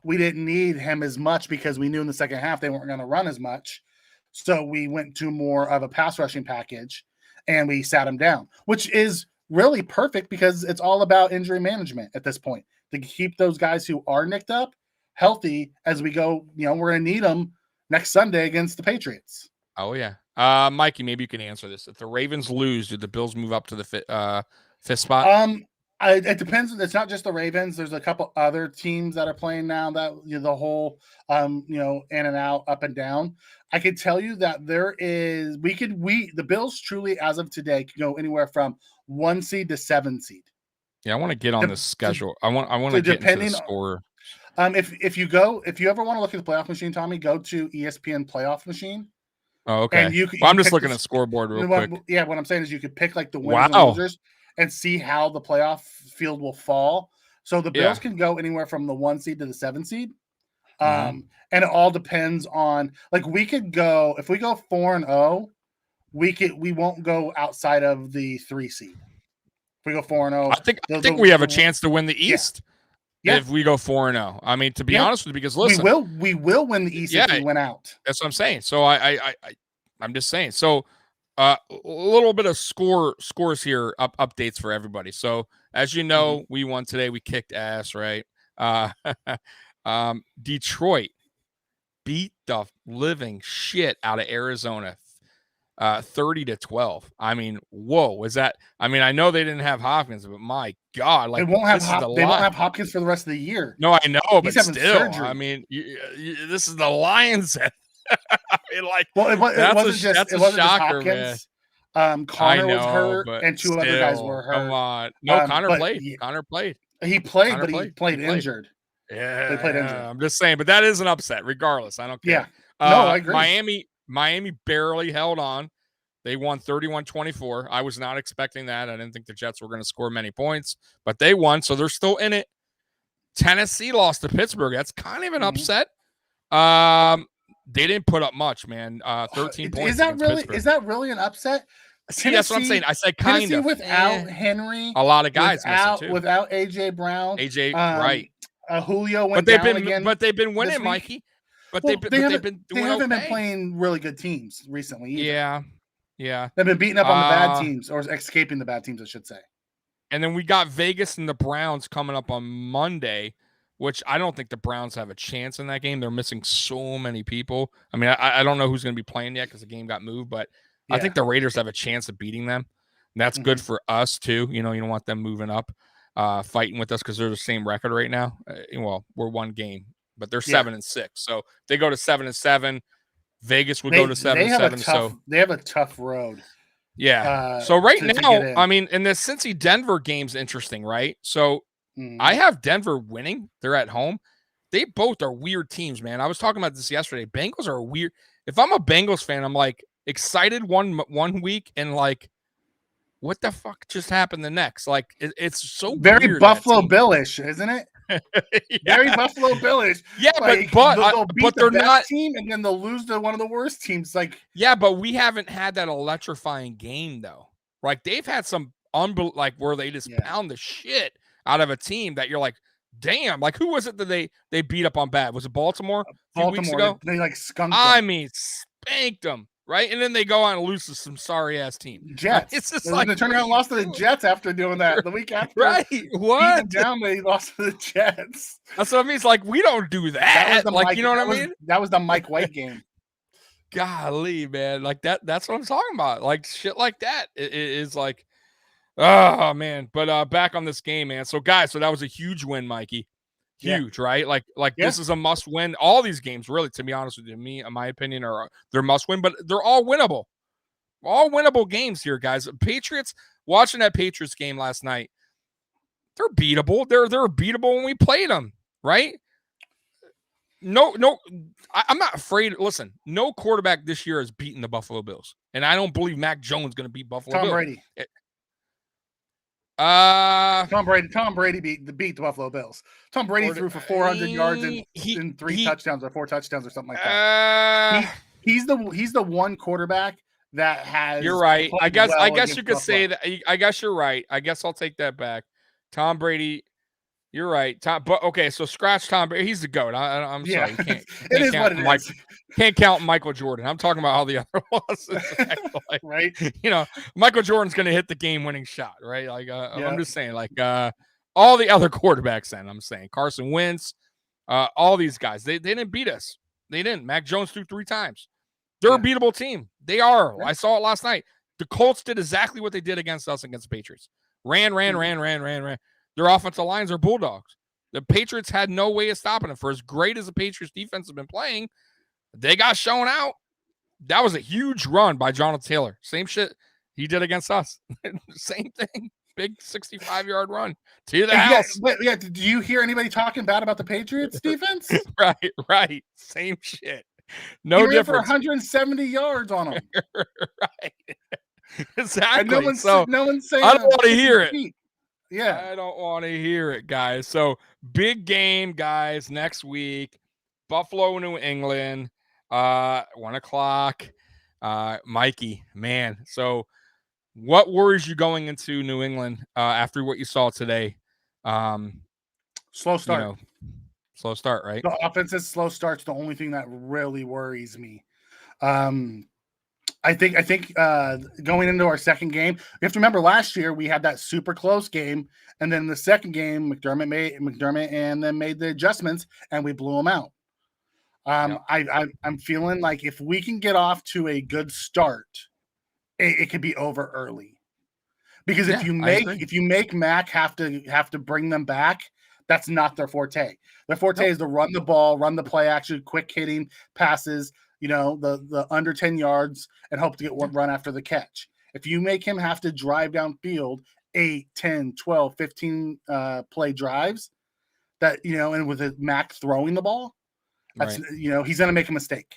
we didn't need him as much because we knew in the second half they weren't going to run as much. So we went to more of a pass rushing package, and we sat him down, which is really perfect because it's all about injury management at this point to keep those guys who are nicked up healthy as we go. We're going to need them next Sunday against the Patriots. Oh yeah. Mikey, maybe you can answer this. If the Ravens lose, do the Bills move up to the fifth spot? It depends. It's not just the Ravens. There's a couple other teams that are playing now that the whole in and out, up and down. I could tell you that the Bills truly as of today could go anywhere from 1 seed to 7 seed. Yeah, I want to get on the schedule. I want to get into the score. If you ever want to look at the playoff machine, Tommy, go to ESPN Playoff Machine. Oh, okay. And I'm just looking at the scoreboard real quick. Yeah, what I'm saying is you could pick like the winners and losers and see how the playoff field will fall. So the Bills can go anywhere from the 1 seed to the 7 seed. And it all depends on like we could go if we go 4-0, we won't go outside of the 3 seed. If we go 4-0, I think we have a chance to win the East. Yeah. If we go 4-0, I mean, to be honest with you, because listen, we will win the East if we win out. That's what I'm saying. So I'm just saying. So a little bit of scores here, updates for everybody. So as you know, we won today. We kicked ass, right? Detroit beat the living shit out of Arizona, 30-12. I mean, whoa, was that? I mean, I know they didn't have Hopkins, but my God, like they won't have Hopkins for the rest of the year. No, I know, He's but still, surgery. I mean, this is the Lions. I mean, like, it wasn't just Hopkins. Man. Connor was hurt, and two other guys were hurt. Come on, no, Connor played. Connor played. He played, but he played injured. Yeah, they played injured. I'm just saying, but that is an upset, regardless. I don't care. Yeah, no, I agree. Miami barely held on. They won 31-24. I was not expecting that. I didn't think the Jets were going to score many points, but they won, so they're still in it. Tennessee lost to Pittsburgh. That's kind of an upset. They didn't put up much, man. 13 points. Is that really an upset? See, that's what I'm saying. I said kind of. Without Henry, a lot of guys without AJ Brown, right? Julio went down again. But they've been winning, Mikey. But they haven't been playing really good teams recently either. Yeah. They've been beating up on the bad teams, or escaping the bad teams, I should say. And then we got Vegas and the Browns coming up on Monday, which I don't think the Browns have a chance in that game. They're missing so many people. I mean, I don't know who's going to be playing yet because the game got moved, but I think the Raiders have a chance of beating them. And that's good for us, too. You don't want them moving up, fighting with us because they're the same record right now. Well, we're one game, but they're 7-6. So if they go to 7-7, Vegas would go to 7-7. So they have a tough road. Yeah. So right now, I mean, and the Cincy Denver game's interesting, right? So I have Denver winning. They're at home. They both are weird teams, man. I was talking about this yesterday. Bengals are weird. If I'm a Bengals fan, I'm like excited one week and like, what the fuck just happened the next? Like it's so very weird, Buffalo Billish, isn't it? Very Buffalo Billish. Yeah, like, but they'll beat they're the best not team, and then they'll lose to one of the worst teams. Like, yeah, but we haven't had that electrifying game though. Like they've had some like where they just pound the shit out of a team that you're like, damn. Like who was it that they beat up on bad? Was it Baltimore a few weeks ago? They like skunked I them. mean, spanked them. Right, and then they go on and lose to some sorry ass team. Jets. It's just like they turned around and lost to the Jets after doing that. The week after, right? What? Down, they lost to the Jets. That's what I mean. It's like we don't do that. Like Mike, you know what I mean? That was the Mike White game. Golly, man, like that's what I'm talking about. Like shit like that is like, oh man. But back on this game, man. So guys, so that was a huge win, Mikey. Huge, right? Like this is a must win. All these games, really, to be honest with you, in my opinion, they're must win, but they're all winnable. All winnable games here, guys. Patriots, watching that Patriots game last night, they're beatable. They're beatable when we played them, right? No, I'm not afraid. Listen, no quarterback this year has beaten the Buffalo Bills, and I don't believe Mac Jones is going to beat Buffalo Bills. Tom Brady beat the Buffalo Bills. Tom Brady threw for 400 yards and 3 touchdowns or 4 touchdowns or something like that. He's the one quarterback that has. You're right. I guess you could say that. I guess you're right. I guess I'll take that back. Tom Brady. You're right. But okay, so scratch Tom Brady. He's the GOAT. I'm sorry. You can't it is what it is. Can't count Michael Jordan. I'm talking about all the other losses. Like, right? You know, Michael Jordan's going to hit the game-winning shot, right? Like, I'm just saying, like, all the other quarterbacks. Then I'm saying Carson Wentz, all these guys. They didn't beat us. They didn't. Mac Jones threw 3 times. They're a beatable team. They are. I saw it last night. The Colts did exactly what they did against us against the Patriots. Ran. Their offensive lines are bulldogs. The Patriots had no way of stopping it. For as great as the Patriots defense has been playing, they got shown out. That was a huge run by Jonathan Taylor. Same shit he did against us. Same thing. Big 65-yard run to the house. Yeah, did you hear anybody talking bad about the Patriots defense? Right. Same shit. No difference. For 170 yards on them. Right. Exactly. And no one's saying I don't want to hear it. Yeah. I don't want to hear it, guys. So big game, guys, next week. Buffalo, New England, 1:00. Mikey, man. So what worries you going into New England after what you saw today? Slow start. Slow start, right? The offense's slow start's the only thing that really worries me. I think going into our second game, you have to remember last year we had that super close game, and then the second game McDermott and then made the adjustments, and we blew them out. I'm feeling like if we can get off to a good start, it could be over early. Because if you make Mac have to bring them back, that's not their forte. Their forte is to run the ball, run the play action, quick hitting passes. The under 10 yards and hope to get one run after the catch. If you make him have to drive downfield 8, 10, 12, 15 play drives and with Mac throwing the ball, that's he's going to make a mistake.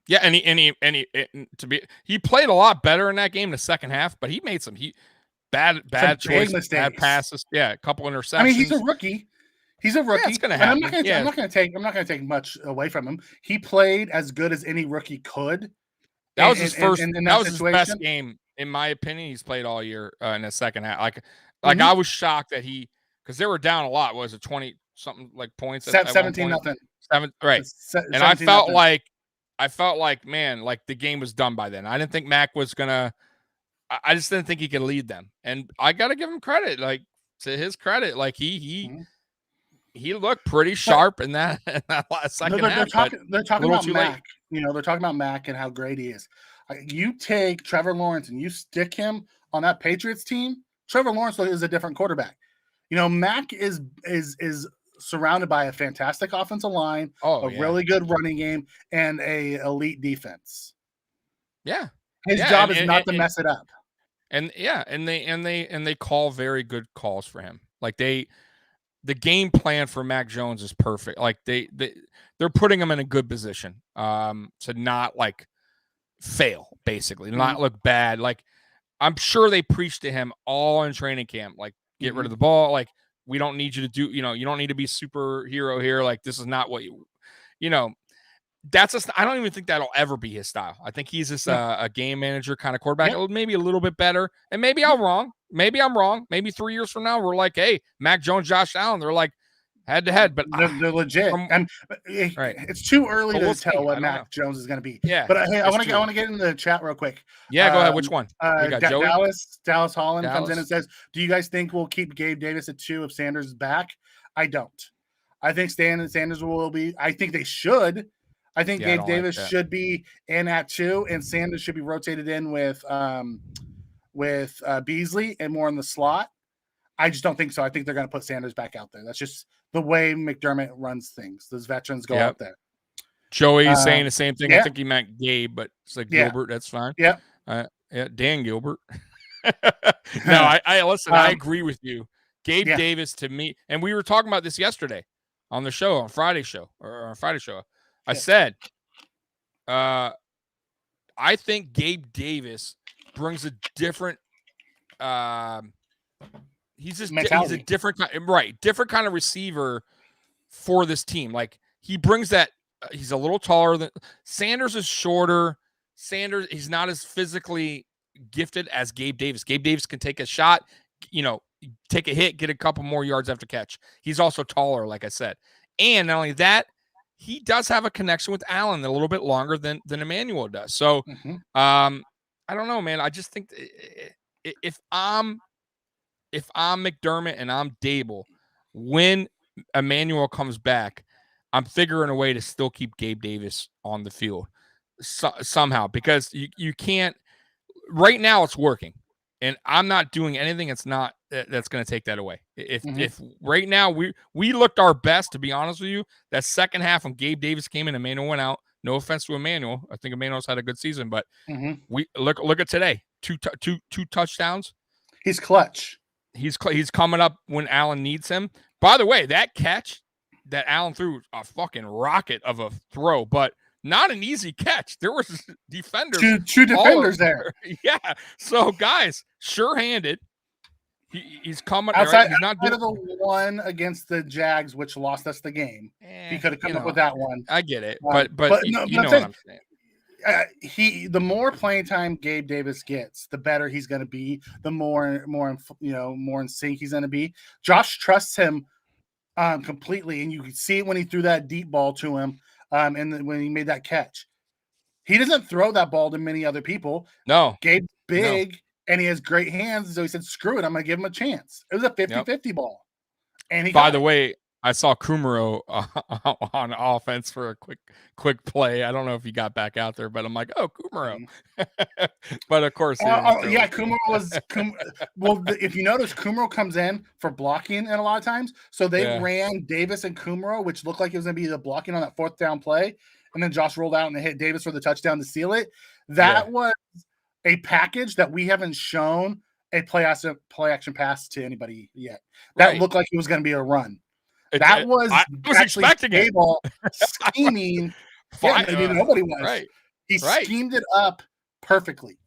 Yeah, and he played a lot better in that game in the second half, but he made some bad choices, bad passes. Yeah, a couple interceptions. I mean, he's a rookie. Yeah, it's going to happen. I'm not going to take much away from him. He played as good as any rookie could. That was his first. That was his best game, in my opinion. He's played all year in the second half. I was shocked that because they were down a lot. Was it 20 something like points? 17-0. 7, right. And I felt like man, like the game was done by then. I didn't think Mac was gonna. I just didn't think he could lead them, and I got to give him credit. Like to his credit, like he looked pretty sharp in that last second half. They're talking about Mac. They're talking about Mac and how great he is. You take Trevor Lawrence and you stick him on that Patriots team. Trevor Lawrence is a different quarterback. Mac is surrounded by a fantastic offensive line, really good running game, and a elite defense. Yeah, his job is not to mess it up. And they call very good calls for him. Like the game plan for Mac Jones is perfect. Like they're putting him in a good position to not like fail, basically, not look bad. Like I'm sure they preached to him all in training camp, like get rid of the ball, like we don't need you to do, you don't need to be superhero here. Like, this is not what that's I don't even think that'll ever be his style. I think he's just a game manager kind of quarterback, maybe a little bit better. And maybe I'm wrong. Maybe 3 years from now, we're like, hey, Mac Jones, Josh Allen, they're like head to head, but they're legit. It's too early to tell what Mac Jones is going to be. Yeah, but hey, I want to get into the chat real quick. Yeah, go ahead. Which one? We got Dallas Holland comes in and says, "Do you guys think we'll keep Gabe Davis at 2 if Sanders is back?" I don't. I think Sanders will be. I think they should. I think Gabe Davis should be in at 2, and Sanders should be rotated in with Beasley and more in the slot. I just don't think so. I think they're going to put Sanders back out there. That's just the way McDermott runs things. Those veterans go out there. Joey's saying the same thing. I think he meant Gabe, but it's like Gilbert. That's fine. Yeah. Dan Gilbert. No, I listen. I agree with you. Gabe Davis to me, and we were talking about this yesterday on the show, on Friday show. I said, I think Gabe Davis brings a different. He's a different kind of receiver for this team. Like, he brings that. He's a little taller than Sanders. Is shorter. Sanders, he's not as physically gifted as Gabe Davis. Gabe Davis can take a shot, take a hit, get a couple more yards after catch. He's also taller, like I said. And not only that, he does have a connection with Allen a little bit longer than Emmanuel does. So, I don't know, man. I just think if I'm McDermott and I'm Dable, when Emmanuel comes back, I'm figuring a way to still keep Gabe Davis on the field somehow, because you can't. Right now, it's working, and I'm not doing anything that's going to take that away. If right now we looked our best, to be honest with you, that second half when Gabe Davis came in, Emmanuel went out. No offense to Emmanuel, I think Emmanuel's had a good season, but we look at today, two touchdowns. He's clutch. He's coming up when Allen needs him. By the way, that catch that Allen threw, a fucking rocket of a throw, but not an easy catch. There was defenders. Two defenders there. Yeah. So, guys, sure-handed. He's coming. Outside, he's not doing of the one against the Jags, which lost us the game. He could have come up with that one. I get it, but you know what I'm saying. The more playing time Gabe Davis gets, the better he's going to be. The more in sync he's going to be. Josh trusts him completely, and you can see it when he threw that deep ball to him, and when he made that catch. He doesn't throw that ball to many other people. No, Gabe's big, and he has great hands, so he said, "Screw it, I'm going to give him a chance." It was a 50-50 ball, and he. By the way, I saw Kumaro on offense for a quick play. I don't know if he got back out there, but I'm like, oh, Kumaro. But of course, Kumaro was. Well, if you notice, Kumaro comes in for blocking, and a lot of times, so they ran Davis and Kumaro, which looked like it was going to be the blocking on that 4th down play, and then Josh rolled out and hit Davis for the touchdown to seal it. That was a package that we haven't shown a play action pass to anybody yet. That looked like it was going to be a run. I was expecting it. Scheming. Nobody was. Right. He schemed it up perfectly.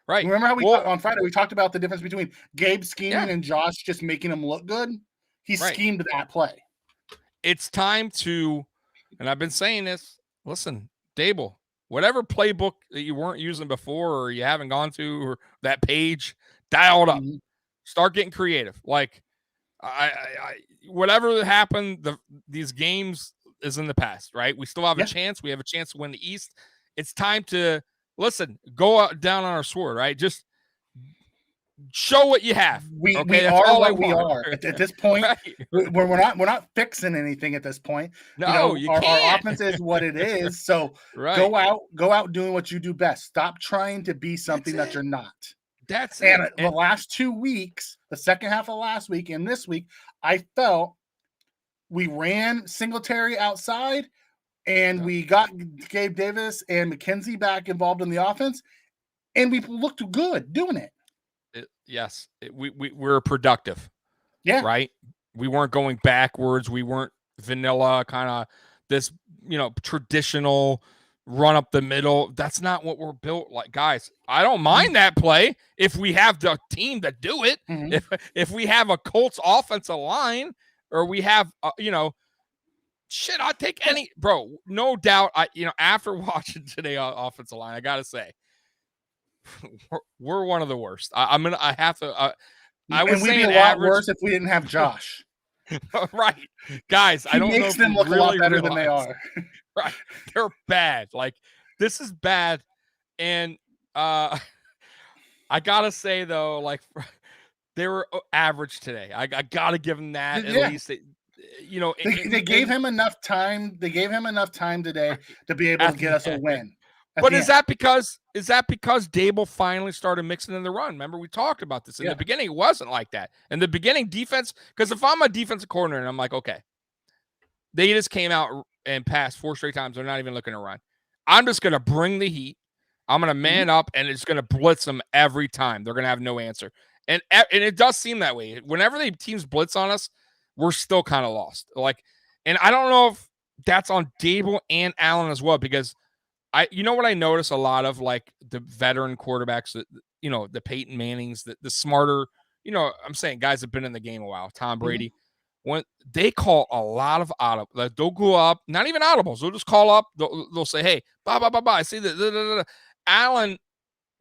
Right. Remember how on Friday we talked about the difference between Gabe scheming and Josh just making him look good? He schemed that play. It's time to, and I've been saying this, listen, Dable, whatever playbook that you weren't using before or you haven't gone to, or that page, dial it up. Start getting creative. Like, I whatever happened, these games is in the past, right? We still have a chance. We have a chance to win the East. It's time to go out down on our sword, right? Just show what you have. We are what we are at this point. We're not fixing anything at this point. No, our offense is what it is. So go out doing what you do best. Stop trying to be something that you're not. That's and the last 2 weeks, the second half of last week and this week, I felt we ran Singletary outside and we got Gabe Davis and McKenzie back involved in the offense, and we looked good doing it. We're productive. Yeah. Right. We weren't going backwards. We weren't vanilla kind of this, traditional run up the middle. That's not what we're built like, guys. I don't mind that play if we have the team to do it. If we have a Colts offensive line, or we have shit, I'll take any, bro. No doubt. After watching today offensive line, I gotta say, we're one of the worst. I have to. I would say we'd be a lot worse if we didn't have Josh. Right, guys. I don't know. He makes them look a lot better than they are. Right, they're bad. Like, this is bad, and I gotta say though, like, they were average today. I gotta give them that. At least, they gave him enough time. They gave him enough time today to be able to get us a win. But is that because Dable finally started mixing in the run? Remember, we talked about this in the beginning. It wasn't like that in the beginning. Defense, because if I'm a defensive coordinator and I'm like, okay, they just came out and passed 4 straight times, they're not even looking to run. I'm just gonna bring the heat. I'm gonna man up, and it's gonna blitz them every time. They're gonna have no answer, and it does seem that way. Whenever the teams blitz on us, we're still kind of lost. Like, and I don't know if that's on Dable and Allen as well, because what I notice a lot of, like, the veteran quarterbacks, the Peyton Mannings, the smarter, I'm saying guys have been in the game a while, Tom Brady, when they call a lot of audibles, like, they'll go up, not even audibles, they'll just call up, they'll say, hey, bye, bye, bye, bye. I see that. Allen,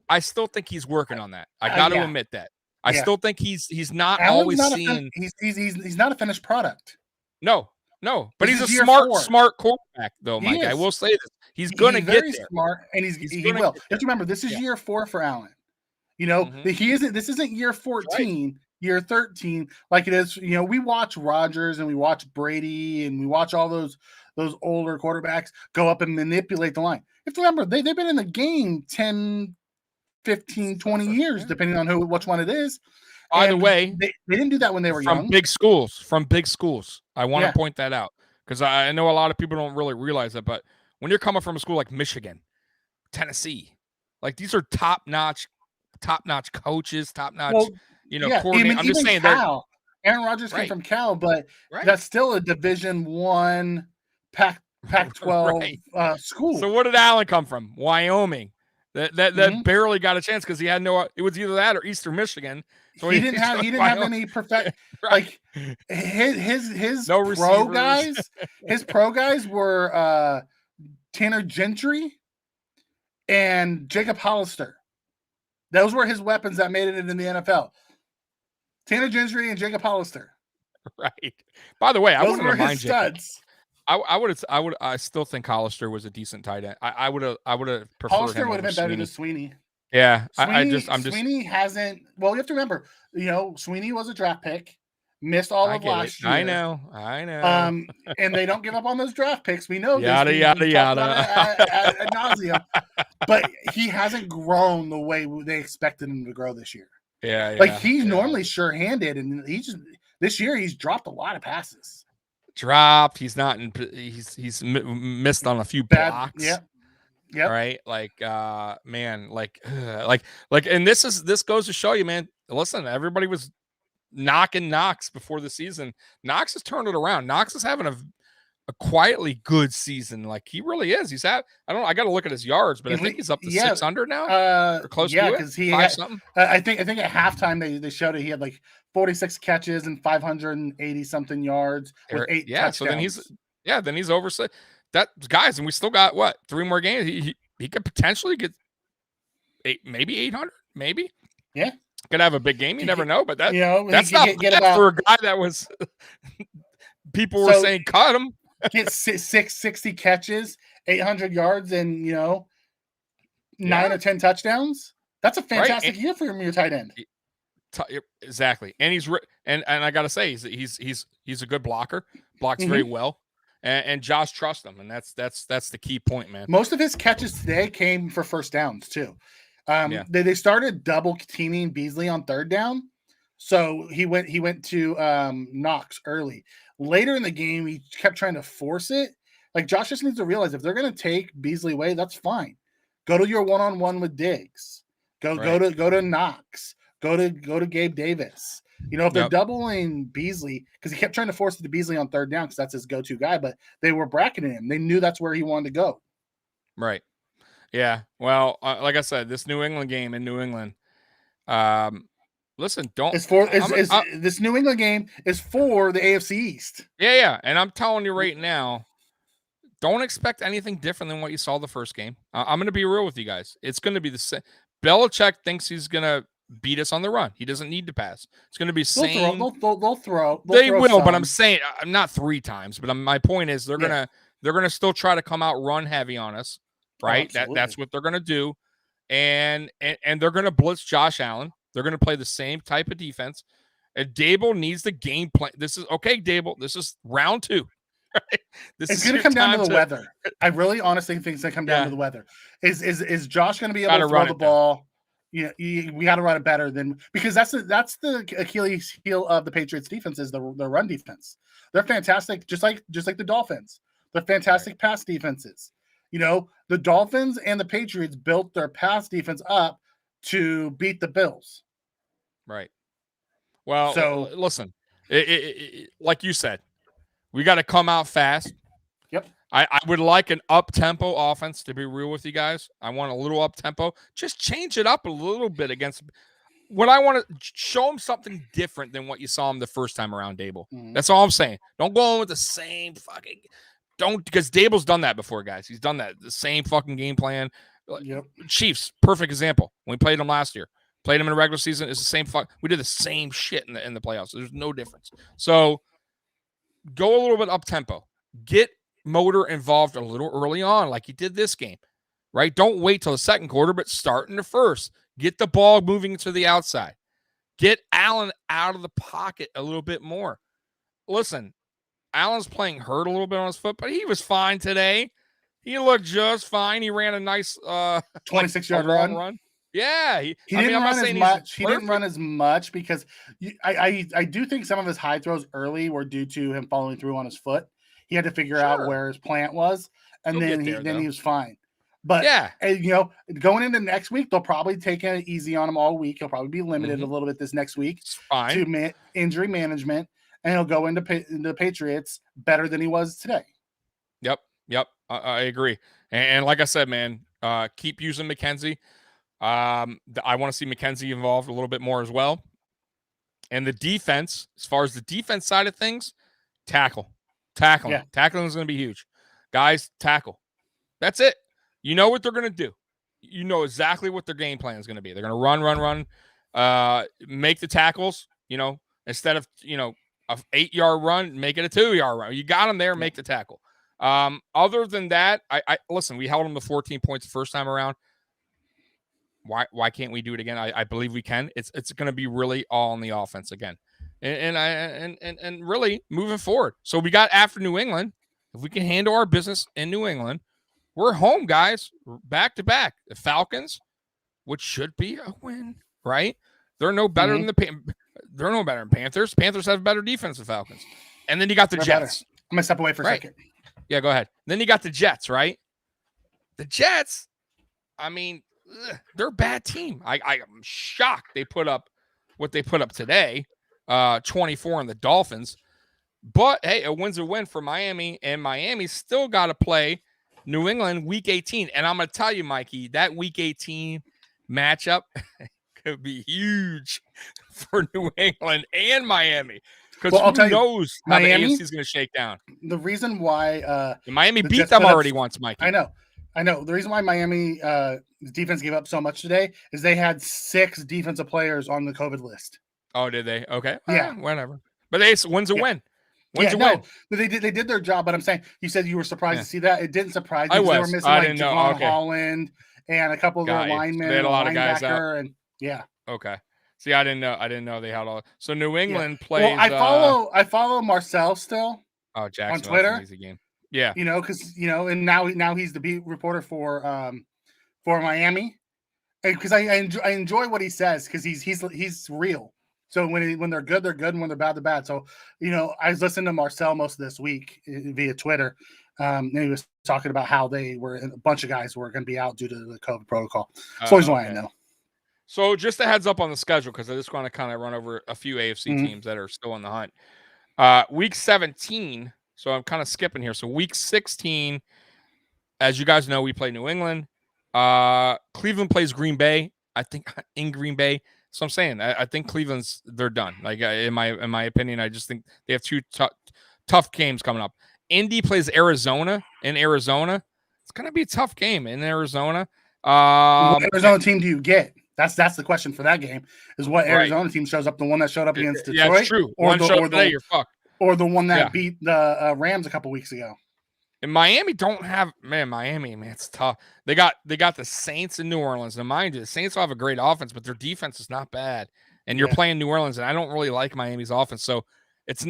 I still think he's working on that. I got to admit that. I still think he's not Allen's always seeing. He's not a finished product. No, but he's a smart quarterback, though, Mike. I will say this. He's going to get there. Smart, and he will. You have to remember, this is year 4 for Allen. This isn't year 14, year 13 like it is. We watch Rodgers and we watch Brady and we watch all those older quarterbacks go up and manipulate the line. You have to remember, they've been in the game 10, 15, 20 years, depending on which one it is. Either way, they didn't do that when they were young. From big schools. I want to point that out, because I know a lot of people don't really realize that. But when you're coming from a school like Michigan, Tennessee, like, these are top-notch coaches, top-notch, coordinator. I'm just saying, Cal. Aaron Rodgers came from Cal, but that's still a Division I Pac-12 school. So what did Allen come from? Wyoming. That barely got a chance because he had no. It was either that or Eastern Michigan. So he didn't have any perfect like his no pro guys. His pro guys were Tanner Gentry and Jacob Hollister. Those were his weapons that made it in the NFL. Tanner Gentry and Jacob Hollister. Right. By the way, I wouldn't mind studs. I still think Hollister was a decent tight end. I would have preferred Hollister him. Would have been better than Sweeney. Yeah, Sweeney hasn't. Well, you have to remember, Sweeney was a draft pick, missed all of last year. I know. And they don't give up on those draft picks. We know yada this. Yada yada. Ad nauseum. But he hasn't grown the way they expected him to grow this year. Yeah. Like, he's normally sure-handed, and this year he's dropped a lot of passes. He's not in. He's missed on a few blocks. Yeah. Right. Like, man, like, and this goes to show you, man. Listen, everybody was knocking Knox before the season. Knox has turned it around. Knox is having a quietly good season. Like, he really is. I got to look at his yards, but I think he's up to 600 now. Or close to it. Because he had something. I think at halftime they showed it. He had like 46 catches and 580 something yards with 8 touchdowns. So then he's over that, guys, and we still got 3 more games. He could potentially get maybe 800, maybe. Yeah. Could have a big game. You never know, but that's not get bad for a guy that was people were saying cut him. Get 660 catches, 800 yards, and 9 or 10 touchdowns. That's a fantastic year for your tight end. Exactly, and he's and I gotta say he's a good blocker. Blocks very well, and Josh trusts him, and that's the key point, man. Most of his catches today came for first downs too. They started double teaming Beasley on third down, so he went to Knox early. Later in the game, he kept trying to force it. Like, Josh just needs to realize, if they're going to take Beasley away, that's fine. Go to your one-on-one with Diggs. Go to Knox. Go to Gabe Davis. If they're doubling Beasley, because he kept trying to force it to Beasley on third down because that's his go-to guy, but they were bracketing him. They knew that's where he wanted to go. Right. Yeah. Well, like I said, this New England game in New England. Listen, don't. This New England game is for the AFC East. Yeah. And I'm telling you right now, don't expect anything different than what you saw the first game. I'm going to be real with you guys. It's going to be the same. Belichick thinks he's going to beat us on the run. He doesn't need to pass. It's going to be same. They'll throw. They will, but I'm saying not 3 times. But my point is they're gonna still try to come out run heavy on us, right? That's what they're gonna do, and they're gonna blitz Josh Allen. They're gonna play the same type of defense. And Dable needs the game plan. This is okay, Dable. This is round 2. Right? It's going to come down to the weather. I really honestly think it's going to come down to the weather. Is Josh going to be able to throw the ball? We got to run it better because that's the Achilles heel of the Patriots defense is the run defense. They're fantastic, just like the Dolphins. They're fantastic pass defenses. The Dolphins and the Patriots built their pass defense up to beat the Bills. Right. Well, so listen, like you said, we got to come out fast. Yep. I would like an up-tempo offense, to be real with you guys. I want a little up-tempo. Just change it up a little bit against what I want to show them something different than what you saw him the first time around Dable. Mm-hmm. That's all I'm saying. Don't go in with the same fucking – because Dable's done that before, guys. He's done that. The same fucking game plan. Yep. Chiefs, perfect example. When we played them last year. Played them in the regular season. It's the same we did the same shit in the playoffs. There's no difference. So – go a little bit up tempo. Get Motor involved a little early on, like he did this game, right? Don't wait till the second quarter, but start in the first. Get the ball moving to the outside. Get Allen out of the pocket a little bit more. Listen, Allen's playing hurt a little bit on his foot, but he was fine today. He looked just fine. He ran a nice 26-yard run. Yeah, he didn't run as much. He didn't run as much because I do think some of his high throws early were due to him following through on his foot. He had to figure out where his plant was, and then he was fine. But going into next week, they'll probably take it easy on him all week. He'll probably be limited a little bit this next week to injury management, and he'll go into the Patriots better than he was today. Yep. I agree. And like I said, man, keep using McKenzie. I want to see McKenzie involved a little bit more as well. And the defense, as far as the defense side of things, tackling. Yeah. Tackling is going to be huge. Guys, tackle. That's it. You know what they're going to do. You know exactly what their game plan is going to be. They're going to run, make the tackles, instead of, an 8-yard run, make it a 2-yard run. You got them there, make the tackle. Other than that, I listen, we held them to 14 points the first time around. Why can't we do it again? I believe we can. It's going to be really all on the offense again, and really moving forward. So we got after New England. If we can handle our business in New England, we're home, guys, back to back. The Falcons, which should be a win, right? They're no better than they're no better than Panthers. Panthers have better defense than Falcons, and then you got the Jets. Better. I'm gonna step away for a second. Yeah, go ahead. Then you got the Jets, right? The Jets. I mean. They're a bad team. I'm shocked they put up what they put up today, 24 on the Dolphins. But, hey, a win's a win for Miami, and Miami still got to play New England Week 18. And I'm going to tell you, Mikey, that Week 18 matchup could be huge for New England and Miami. Because who knows how Miami, the AFC is going to shake down. The reason why Miami beat them already once, Mikey. I know. The reason why Miami defense gave up so much today is they had 6 defensive players on the COVID list. Oh, did they? Okay. Yeah. Whatever. But win's a win. Win. They did their job, but I'm saying you said you were surprised to see that. It didn't surprise me. I was. They were missing Javon Holland and a couple of their linemen. They had a lot of guys out. And okay. See, I didn't know they had all. So New England plays. Well, I follow Marcel still. Oh, Jackson on Twitter. Easy game. Yeah. Because and now he's the beat reporter for Miami, because I enjoy what he says because he's real. So when they're good, and when they're bad, they're bad. So I was listening to Marcel most of this week via Twitter, and he was talking about how a bunch of guys were going to be out due to the COVID protocol. So always why I know. So just a heads up on the schedule because I just want to kind of run over a few AFC teams that are still in the hunt. Week 17. So I'm kind of skipping here. So week 16, as you guys know, we play New England. Cleveland plays Green Bay. I think in Green Bay. So I'm saying I think they're done. Like in my opinion, I just think they have two tough games coming up. Indy plays Arizona in Arizona. It's gonna be a tough game in Arizona. What Arizona team do you get? That's the question for that game. Is what Arizona team shows up? The one that showed up against Detroit? Yeah, it's true. Or you're fucked. Or the one that beat the Rams a couple weeks ago. And Miami don't have Miami, it's tough. They got the Saints in New Orleans. Now, mind you, the Saints will have a great offense, but their defense is not bad. And you're playing New Orleans, and I don't really like Miami's offense. So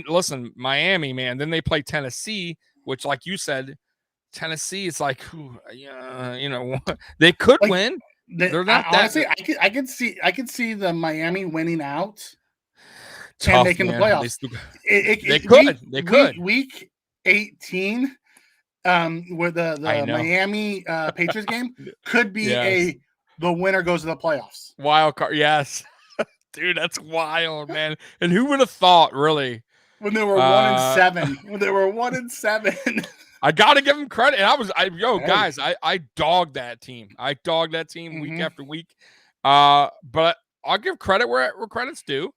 listen, Miami, man. Then they play Tennessee, which, like you said, Tennessee is like, they could win. They're not honestly. I could see the Miami winning out tough, and making the playoffs. They could. Week 18. Where the Miami Patriots game could be the winner goes to the playoffs. Wild card, yes. Dude, that's wild, man. And who would have thought, really? When they were 1-7. When they were 1-7. I gotta give them credit. And guys, I dogged that team. I dogged that team week after week. But I'll give credit where credit's due.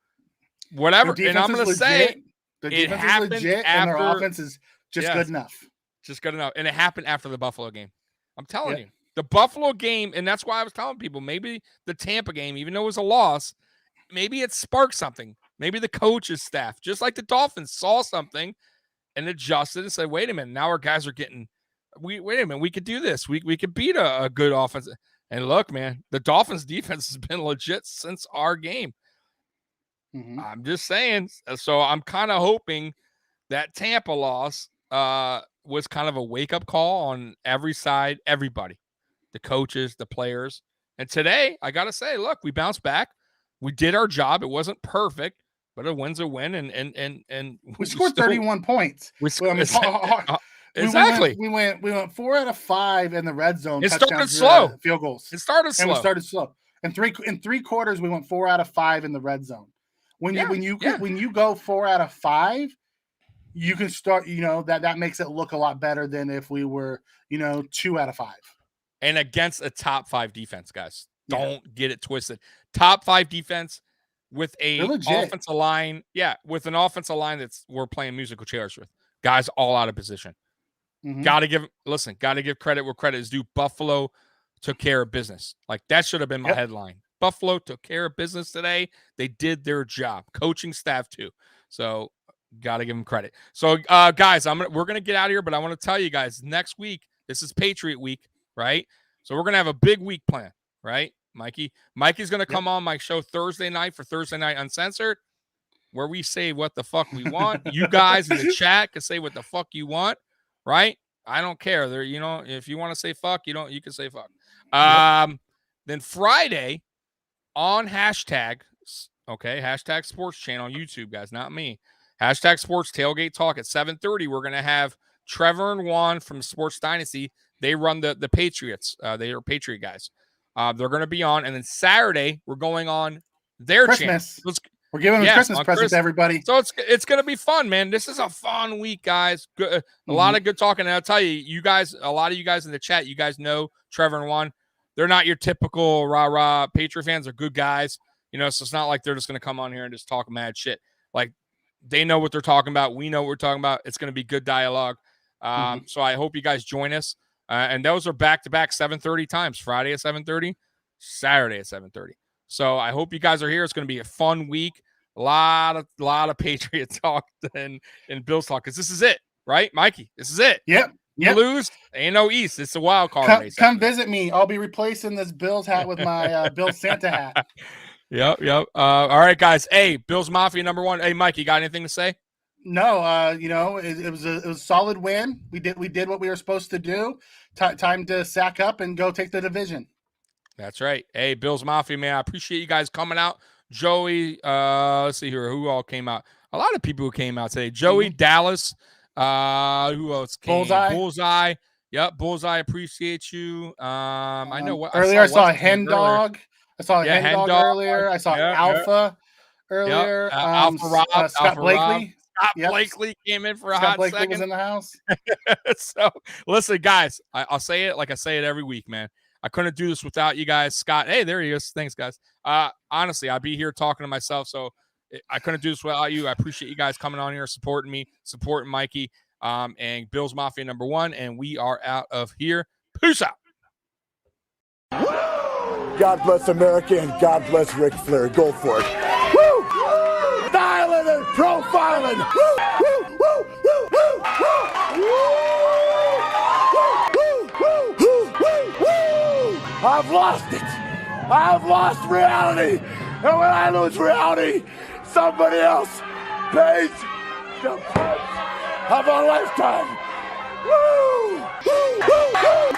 Whatever. And I'm gonna say the defense is legit and their offense is just good enough. Just good enough. And it happened after the Buffalo game. I'm telling you. The Buffalo game, and that's why I was telling people, maybe the Tampa game, even though it was a loss, maybe it sparked something. Maybe the coach's staff, just like the Dolphins, saw something and adjusted and said, wait a minute, now our guys are getting wait a minute, we could do this. We could beat a good offense. And look, man, the Dolphins defense has been legit since our game. I'm just saying. So I'm kind of hoping that Tampa loss was kind of a wake-up call on every side, everybody, the coaches, the players. And today, I got to say, look, we bounced back. We did our job. It wasn't perfect, but a win's a win. And we scored 31 points. Exactly. We went 4 out of 5 in the red zone. It started slow. Field goals. It started slow. And we started slow. In three quarters, we went 4 out of 5 in the red zone. When you go 4 out of 5, you can start, that makes it look a lot better than if we were, 2 out of 5. And against a top 5 defense, guys. Don't get it twisted. Top 5 defense with a offensive line. Yeah, with an offensive line we're playing musical chairs with. Guys all out of position. Gotta give credit where credit is due. Buffalo took care of business. Like that should have been my headline. Buffalo took care of business today. They did their job. Coaching staff too. So got to give them credit. So, guys, we're gonna get out of here, but I want to tell you guys next week. This is Patriot Week, right? So we're gonna have a big week plan, right, Mikey? Mikey's gonna come on my show Thursday night for Thursday Night Uncensored, where we say what the fuck we want. You guys in the chat can say what the fuck you want, right? I don't care. There, if you want to say fuck, you can say fuck. Then Friday on hashtag Sports Channel on YouTube, guys, not me. Hashtag Sports Tailgate Talk at 7:30. We're gonna have Trevor and Juan from Sports Dynasty. They run the Patriots. They are Patriot guys. They're gonna be on, and then Saturday we're going on their Christmas. channel. We're giving them Christmas presents to everybody. So it's gonna be fun, man. This is a fun week, guys. Good, a lot of good talking. And I'll tell you, a lot of you guys in the chat, you guys know Trevor and Juan. They're not your typical rah-rah Patriot fans. They're good guys. So it's not like they're just going to come on here and just talk mad shit. Like, they know what they're talking about. We know what we're talking about. It's going to be good dialogue. So I hope you guys join us. And those are back-to-back 7:30 times. Friday at 7:30, Saturday at 7:30. So I hope you guys are here. It's going to be a fun week. A lot of Patriot talk and Bills talk, because this is it, right, Mikey? This is it. Yep. You lose, ain't no East. It's a wild card race. Come visit me. I'll be replacing this Bills hat with my Bills Santa hat. Yep. All right, guys. Hey, Bills Mafia #1. Hey, Mike, you got anything to say? No. It was a solid win. We did what we were supposed to do. Time to sack up and go take the division. That's right. Hey, Bills Mafia, man. I appreciate you guys coming out. Joey, let's see here. Who all came out? A lot of people who came out today. Joey, Dallas. Who else came? Bullseye. Yep, Bullseye. Appreciate you. I know what earlier. I saw a hen dog. I saw a hen dog earlier. I saw Alpha earlier. Alpha Rob, Scott Blakely. Yep. Blakely came in for a Scott hot Blakely second. was in the house. So, listen, guys, I'll say it like I say it every week, man. I couldn't do this without you guys. Scott, hey, there he is. Thanks, guys. Honestly, I'd be here talking to myself, so I couldn't do this without you. I appreciate you guys coming on here, supporting me, supporting Mikey, and Bills Mafia #1, and we are out of here. Peace out. God bless America and God bless Ric Flair. Go for it. Woo! Styling and profiling. Woo! Woo! Woo! Woo! Woo! Woo! Woo! Woo! Woo! Woo! I've lost it. I've lost reality. And when I lose reality, somebody else pays the price of a lifetime. Woo! Woo! Woo! Woo!